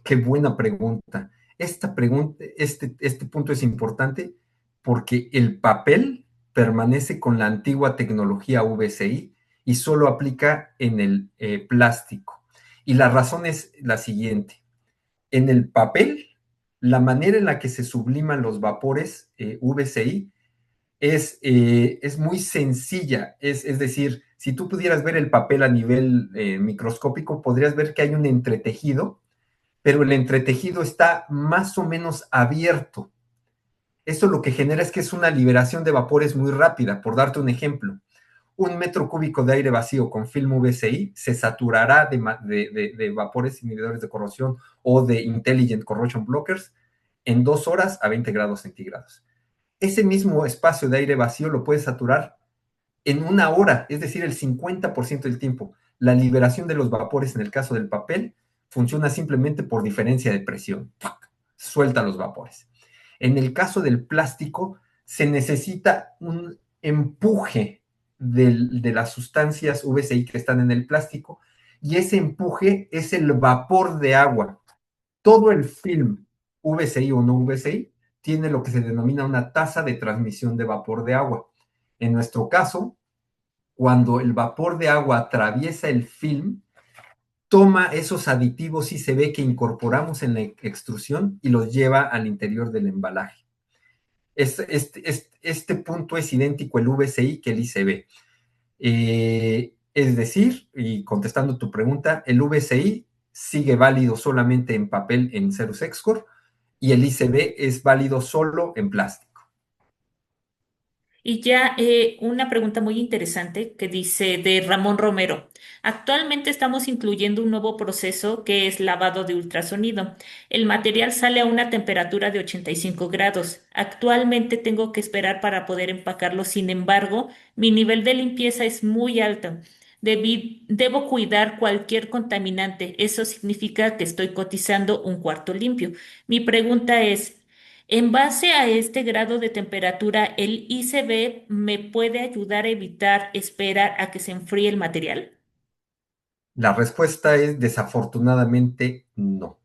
S3: Qué buena pregunta. Esta pregunta, este punto es importante porque el papel permanece con la antigua tecnología VCI y solo aplica en el plástico. Y la razón es la siguiente. En el papel, la manera en la que se subliman los vapores VCI es muy sencilla. Es decir, si tú pudieras ver el papel a nivel microscópico, podrías ver que hay un entretejido, pero el entretejido está más o menos abierto. Esto lo que genera es que es una liberación de vapores muy rápida. Por darte un ejemplo, un metro cúbico de aire vacío con film VCI se saturará de vapores inhibidores de corrosión o de Intelligent Corrosion Blockers en 2 horas a 20 grados centígrados. Ese mismo espacio de aire vacío lo puedes saturar en 1 hora, es decir, el 50% del tiempo. La liberación de los vapores en el caso del papel funciona simplemente por diferencia de presión. Suelta los vapores. En el caso del plástico, se necesita un empuje de las sustancias VCI que están en el plástico y ese empuje es el vapor de agua. Todo el film, VCI o no VCI, tiene lo que se denomina una tasa de transmisión de vapor de agua. En nuestro caso, cuando el vapor de agua atraviesa el film, toma esos aditivos ICB que incorporamos en la extrusión y los lleva al interior del embalaje. Este punto es idéntico el VCI que el ICB. Es decir, y contestando tu pregunta, el VCI sigue válido solamente en papel en Cerus Excor y el ICB es válido solo en plástico.
S1: Y ya una pregunta muy interesante que dice de Ramón Romero. Actualmente estamos incluyendo un nuevo proceso que es lavado de ultrasonido. El material sale a una temperatura de 85 grados. Actualmente tengo que esperar para poder empacarlo. Sin embargo, mi nivel de limpieza es muy alto. Debo cuidar cualquier contaminante. Eso significa que estoy cotizando un cuarto limpio. Mi pregunta es, en base a este grado de temperatura, ¿el ICB me puede ayudar a evitar esperar a que se enfríe el material?
S3: La respuesta es desafortunadamente no.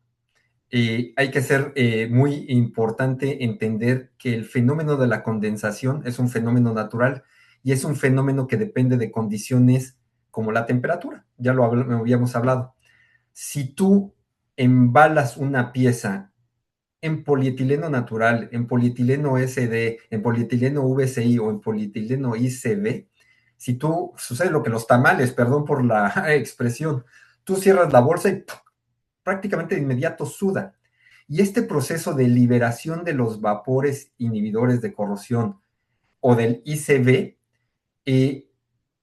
S3: Hay que ser muy importante entender que el fenómeno de la condensación es un fenómeno natural y es un fenómeno que depende de condiciones como la temperatura. Ya lo habíamos hablado. Si tú embalas una pieza en polietileno natural, en polietileno SD, en polietileno VCI o en polietileno ICB, si tú, sucede lo que los tamales, perdón por la expresión, tú cierras la bolsa y prácticamente de inmediato suda. Y este proceso de liberación de los vapores inhibidores de corrosión o del ICB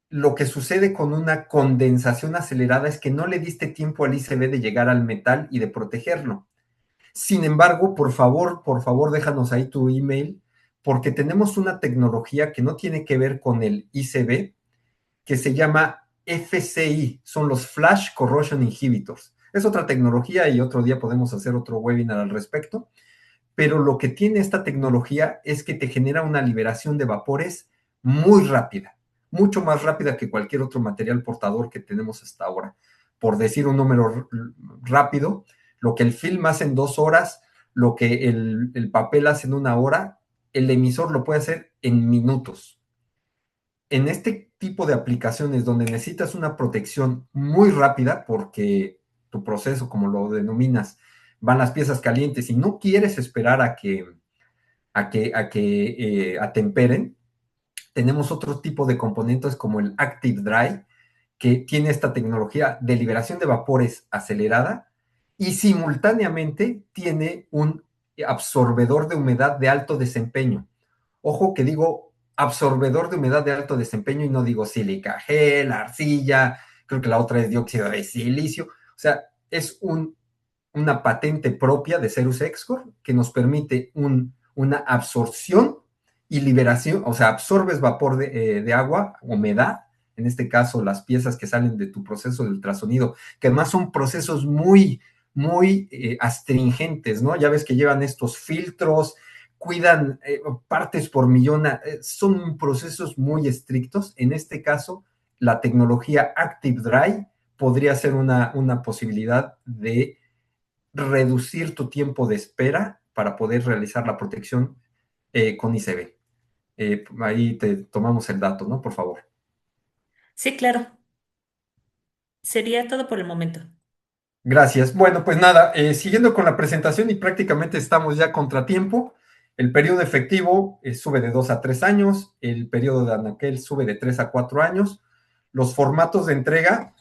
S3: lo que sucede con una condensación acelerada es que no le diste tiempo al ICB de llegar al metal y de protegerlo. Sin embargo, por favor, déjanos ahí tu email, porque tenemos una tecnología que no tiene que ver con el ICB, que se llama FCI, son los Flash Corrosion Inhibitors. Es otra tecnología y otro día podemos hacer otro webinar al respecto, pero lo que tiene esta tecnología es que te genera una liberación de vapores muy rápida, mucho más rápida que cualquier otro material portador que tenemos hasta ahora. Por decir un número rápido, lo que el film hace en 2 horas, lo que el papel hace en 1 hora, el emisor lo puede hacer en minutos. En este tipo de aplicaciones donde necesitas una protección muy rápida, porque tu proceso, como lo denominas, van las piezas calientes y no quieres esperar a que atemperen, tenemos otro tipo de componentes como el Active Dry, que tiene esta tecnología de liberación de vapores acelerada y simultáneamente tiene un absorbedor de humedad de alto desempeño. Ojo que digo absorbedor de humedad de alto desempeño y no digo sílica gel, arcilla, creo que la otra es dióxido de silicio. O sea, es una patente propia de Cerus Excor que nos permite una absorción y liberación, o sea, absorbes vapor de agua, humedad, en este caso las piezas que salen de tu proceso de ultrasonido, que además son procesos muy astringentes, ¿no? Ya ves que llevan estos filtros, cuidan partes por millón, son procesos muy estrictos. En este caso, la tecnología Active Dry podría ser una posibilidad de reducir tu tiempo de espera para poder realizar la protección con ICB. Ahí te tomamos el dato, ¿no? Por favor.
S1: Sí, claro. Sería todo por el momento.
S3: Gracias. Bueno, pues nada, siguiendo con la presentación y prácticamente estamos ya contratiempo. El periodo efectivo sube de 2 a 3 años, el periodo de anaquel sube de 3 a 4 años. Los formatos de entrega,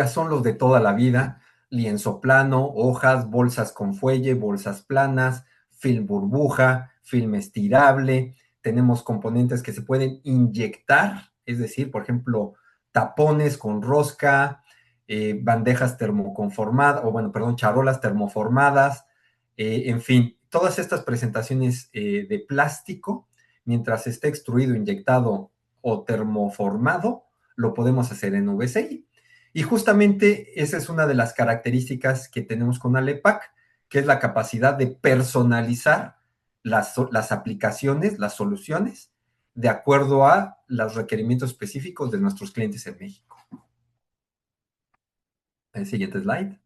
S3: son los de toda la vida: lienzo plano, hojas, bolsas con fuelle, bolsas planas, film burbuja, film estirable. Tenemos componentes que se pueden inyectar, es decir, por ejemplo, tapones con rosca, bandejas termoconformadas, o bueno, perdón, charolas termoformadas, en fin, todas estas presentaciones de plástico, mientras esté extruido, inyectado o termoformado, lo podemos hacer en VCI. Y justamente esa es una de las características que tenemos con Alepac, que es la capacidad de personalizar las aplicaciones, las soluciones, de acuerdo a los requerimientos específicos de nuestros clientes en México. El siguiente slide.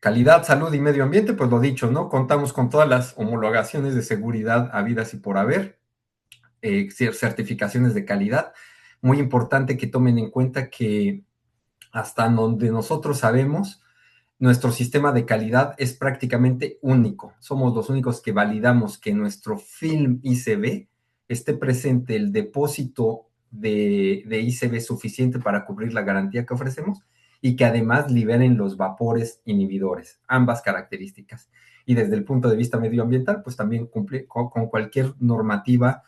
S3: Calidad, salud y medio ambiente, pues lo dicho, ¿no? Contamos con todas las homologaciones de seguridad habidas y por haber, certificaciones de calidad. Muy importante que tomen en cuenta que hasta donde nosotros sabemos, nuestro sistema de calidad es prácticamente único. Somos los únicos que validamos que nuestro film ICB esté presente el depósito de ICB suficiente para cubrir la garantía que ofrecemos y que además liberen los vapores inhibidores, ambas características. Y desde el punto de vista medioambiental, pues también cumple con cualquier normativa,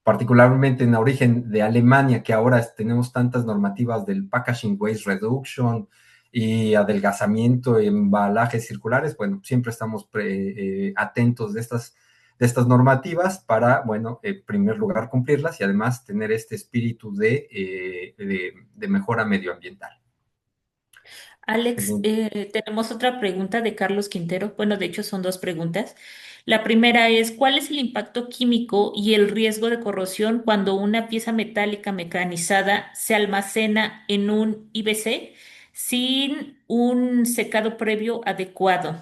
S3: particularmente en origen de Alemania, que ahora tenemos tantas normativas del Packaging Waste Reduction y adelgazamiento, embalajes circulares. Bueno, siempre estamos atentos de estas normativas para, bueno, en primer lugar cumplirlas y además tener este espíritu de mejora medioambiental.
S1: Alex, tenemos otra pregunta de Carlos Quintero. Bueno, de hecho son dos preguntas. La primera es, ¿cuál es el impacto químico y el riesgo de corrosión cuando una pieza metálica mecanizada se almacena en un IBC sin un secado previo adecuado?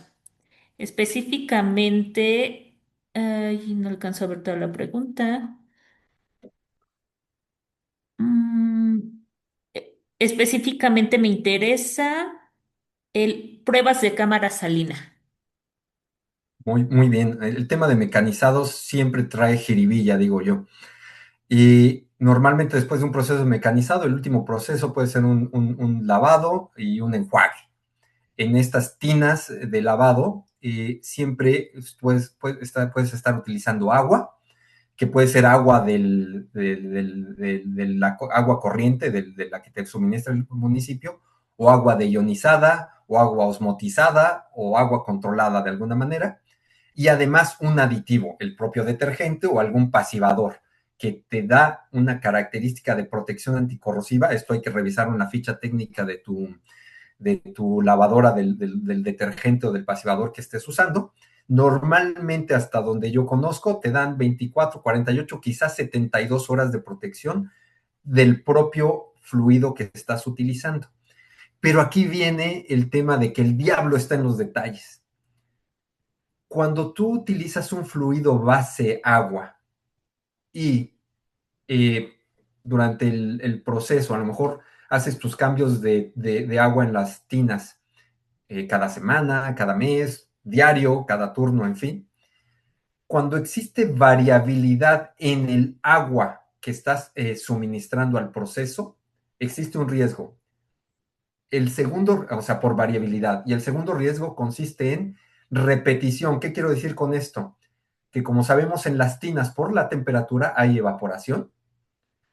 S1: Específicamente, ay, no alcanzo a ver toda la pregunta. Mm, específicamente me interesa el pruebas de cámara salina.
S3: Muy bien. El tema de mecanizados siempre trae jiribilla, digo yo. Y normalmente después de un proceso mecanizado, el último proceso puede ser un lavado y un enjuague. en estas tinas de lavado, siempre puedes estar utilizando agua, que puede ser agua de la agua corriente de la que te suministra el municipio, o agua deionizada, o agua osmotizada, o agua controlada de alguna manera, y además un aditivo, el propio detergente o algún pasivador, que te da una característica de protección anticorrosiva. Esto hay que revisar en la ficha técnica de tu lavadora del detergente o del pasivador que estés usando. Normalmente, hasta donde yo conozco, te dan 24, 48, quizás 72 horas de protección del propio fluido que estás utilizando. Pero aquí viene el tema de que el diablo está en los detalles. Cuando tú utilizas un fluido base agua y eh, durante el proceso, a lo mejor haces tus cambios de agua en las tinas cada semana, cada mes, diario, cada turno, en fin. Cuando existe variabilidad en el agua que estás suministrando al proceso, existe un riesgo. El segundo, o sea, por variabilidad. Y el segundo riesgo consiste en repetición. ¿Qué quiero decir con esto? Que como sabemos en las tinas por la temperatura hay evaporación.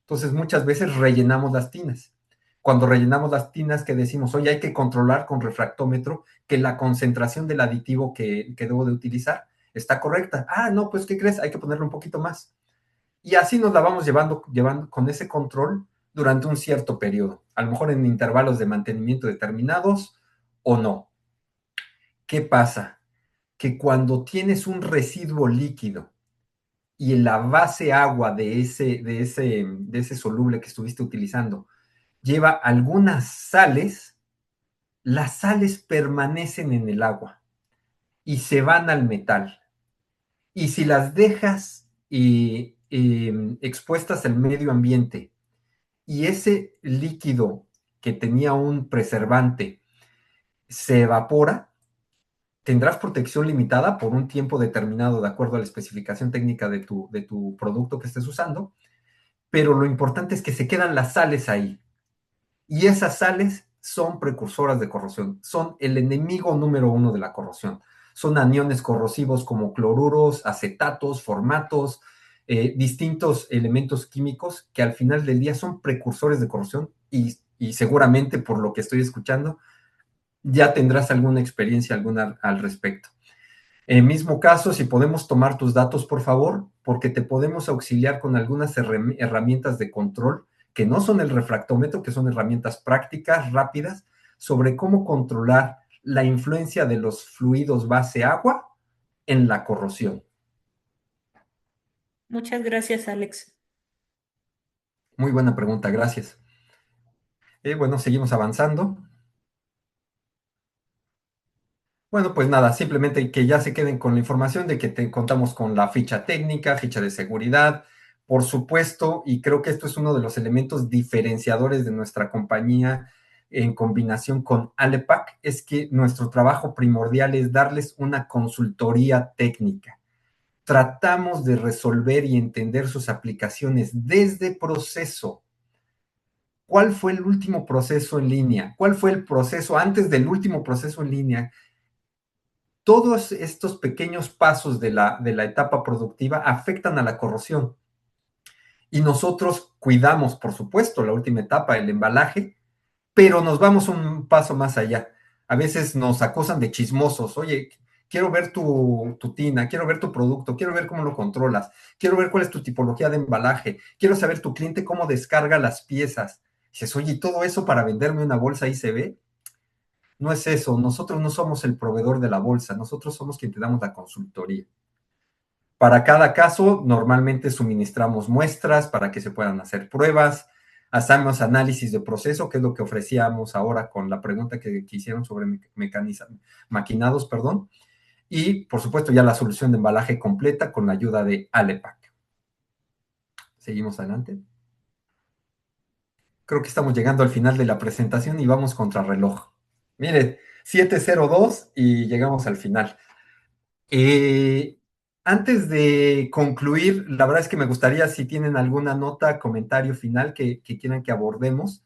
S3: Entonces muchas veces rellenamos las tinas. Cuando rellenamos las tinas que decimos, oye, hay que controlar con refractómetro que la concentración del aditivo que debo de utilizar está correcta. Ah, no, pues ¿qué crees? Hay que ponerle un poquito más. Y así nos la vamos llevando con ese control durante un cierto periodo, a lo mejor en intervalos de mantenimiento determinados o no. ¿Qué pasa? Que cuando tienes un residuo líquido y en la base agua de ese soluble que estuviste utilizando lleva algunas sales, las sales permanecen en el agua y se van al metal. Y si las dejas expuestas al medio ambiente y ese líquido que tenía un preservante se evapora, tendrás protección limitada por un tiempo determinado de acuerdo a la especificación técnica de tu producto que estés usando, pero lo importante es que se quedan las sales ahí. Y esas sales son precursoras de corrosión, son el enemigo número uno de la corrosión. Son aniones corrosivos como cloruros, acetatos, formatos, distintos elementos químicos que al final del día son precursores de corrosión y seguramente por lo que estoy escuchando ya tendrás alguna experiencia alguna al respecto. En el mismo caso, si podemos tomar tus datos, por favor, porque te podemos auxiliar con algunas herramientas de control que no son el refractómetro, que son herramientas prácticas, rápidas, sobre cómo controlar la influencia de los fluidos base agua en la corrosión.
S1: Muchas gracias, Alex.
S3: Muy buena pregunta, gracias. Bueno, seguimos avanzando. Bueno, pues nada, simplemente que ya se queden con la información de que contamos con la ficha técnica, ficha de seguridad, por supuesto, y creo que esto es uno de los elementos diferenciadores de nuestra compañía en combinación con Alepac, es que nuestro trabajo primordial es darles una consultoría técnica. Tratamos de resolver y entender sus aplicaciones desde proceso. ¿Cuál fue el último proceso en línea? ¿Cuál fue el proceso antes del último proceso en línea? Todos estos pequeños pasos de la etapa productiva afectan a la corrosión. Y nosotros cuidamos, por supuesto, la última etapa, el embalaje, pero nos vamos un paso más allá. A veces nos acusan de chismosos. Oye, quiero ver tu tina, quiero ver tu producto, quiero ver cómo lo controlas, quiero ver cuál es tu tipología de embalaje, quiero saber tu cliente cómo descarga las piezas. Dices, oye, ¿y todo eso para venderme una bolsa ICB? No es eso, nosotros no somos el proveedor de la bolsa, nosotros somos quien te damos la consultoría. Para cada caso, normalmente suministramos muestras para que se puedan hacer pruebas, hacemos análisis de proceso, que es lo que ofrecíamos ahora con la pregunta que hicieron sobre maquinados, perdón, y por supuesto ya la solución de embalaje completa con la ayuda de Alepac. Seguimos adelante. Creo que estamos llegando al final de la presentación y vamos contra reloj. Mire, 7:02 y llegamos al final. Eh, Antes de concluir, la verdad es que me gustaría si tienen alguna nota, comentario final que quieran que abordemos,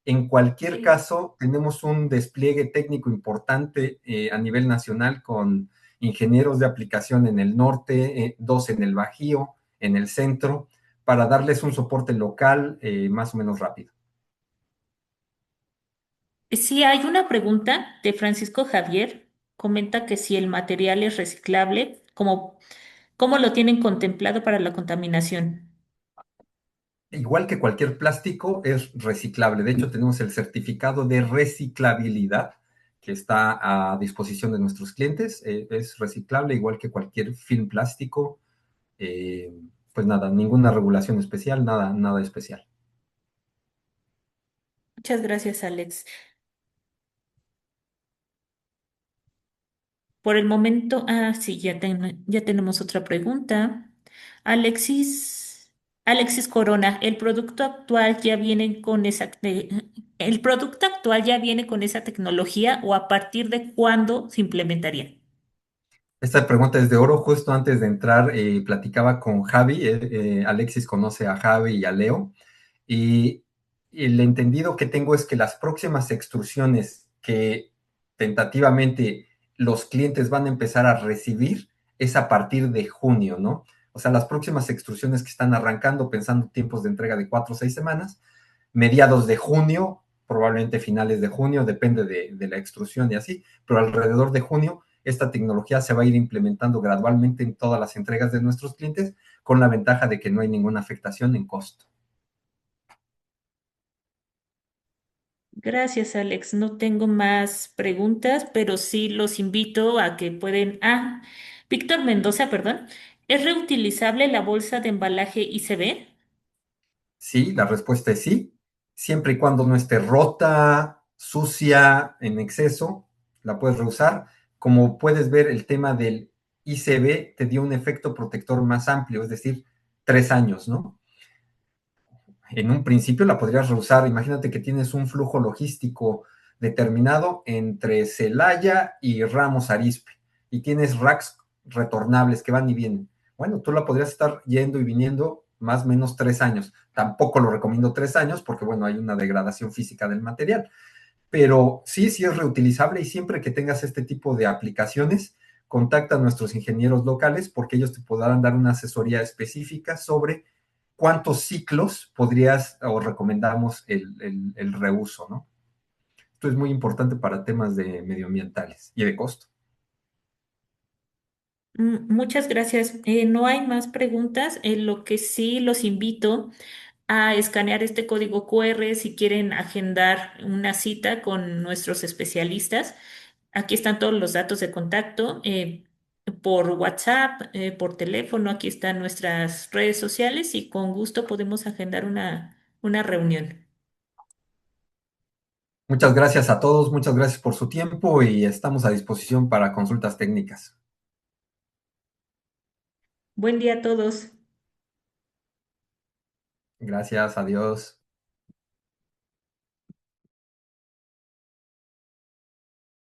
S3: En cualquier
S1: Sí.
S3: caso, tenemos un despliegue técnico importante a nivel nacional con ingenieros de aplicación en el norte, dos en el Bajío, en el centro, para darles un soporte local más o menos rápido.
S1: Sí, hay una pregunta de Francisco Javier. Comenta que si el material es reciclable, ¿cómo lo tienen contemplado para la contaminación?
S3: Igual que cualquier plástico, es reciclable. De hecho, tenemos el certificado de reciclabilidad que está a disposición de nuestros clientes. Es reciclable igual que cualquier film plástico. Eh, pues nada, ninguna regulación especial, nada, nada especial.
S1: Muchas gracias, Alex. Por el momento, sí, ya tenemos otra pregunta. Alexis, Alexis Corona, ¿el producto actual ya viene con esa tecnología o a partir de cuándo se implementaría?
S3: Esta pregunta es de oro. Justo antes de entrar, platicaba con Javi. Alexis conoce a Javi y a Leo. Y el entendido que tengo es que las próximas extrusiones que tentativamente los clientes van a empezar a recibir es a partir de junio, ¿no? O sea, las próximas extrusiones que están arrancando, pensando tiempos de entrega de 4 o 6 semanas, mediados de junio, probablemente finales de junio, depende de la extrusión y así, pero alrededor de junio esta tecnología se va a ir implementando gradualmente en todas las entregas de nuestros clientes, con la ventaja de que no hay ninguna afectación en costo.
S1: Gracias, Alex. No tengo más preguntas, pero sí los invito a que pueden. Víctor Mendoza, perdón. ¿Es reutilizable la bolsa de embalaje ICB?
S3: Sí, la respuesta es sí, siempre y cuando no esté rota, sucia, en exceso, la puedes reusar. Como puedes ver, el tema del ICB te dio un efecto protector más amplio, es decir, 3 años, ¿no? En un principio la podrías reusar. Imagínate que tienes un flujo logístico determinado entre Celaya y Ramos Arizpe y tienes racks retornables que van y vienen. Bueno, tú la podrías estar yendo y viniendo más o menos 3 años. Tampoco lo recomiendo 3 años porque, bueno, hay una degradación física del material, pero sí, sí es reutilizable y siempre que tengas este tipo de aplicaciones, contacta a nuestros ingenieros locales porque ellos te podrán dar una asesoría específica sobre cuántos ciclos podrías o recomendamos el reuso, ¿no? Esto es muy importante para temas de medioambientales y de costo.
S1: Muchas gracias. No hay más preguntas. Lo que sí los invito a escanear este código QR si quieren agendar una cita con nuestros especialistas. Aquí están todos los datos de contacto, por WhatsApp, por teléfono. Aquí están nuestras redes sociales y con gusto podemos agendar una reunión.
S3: Muchas gracias a todos, muchas gracias por su tiempo y estamos a disposición para consultas técnicas.
S1: Buen día a todos.
S3: Gracias, adiós.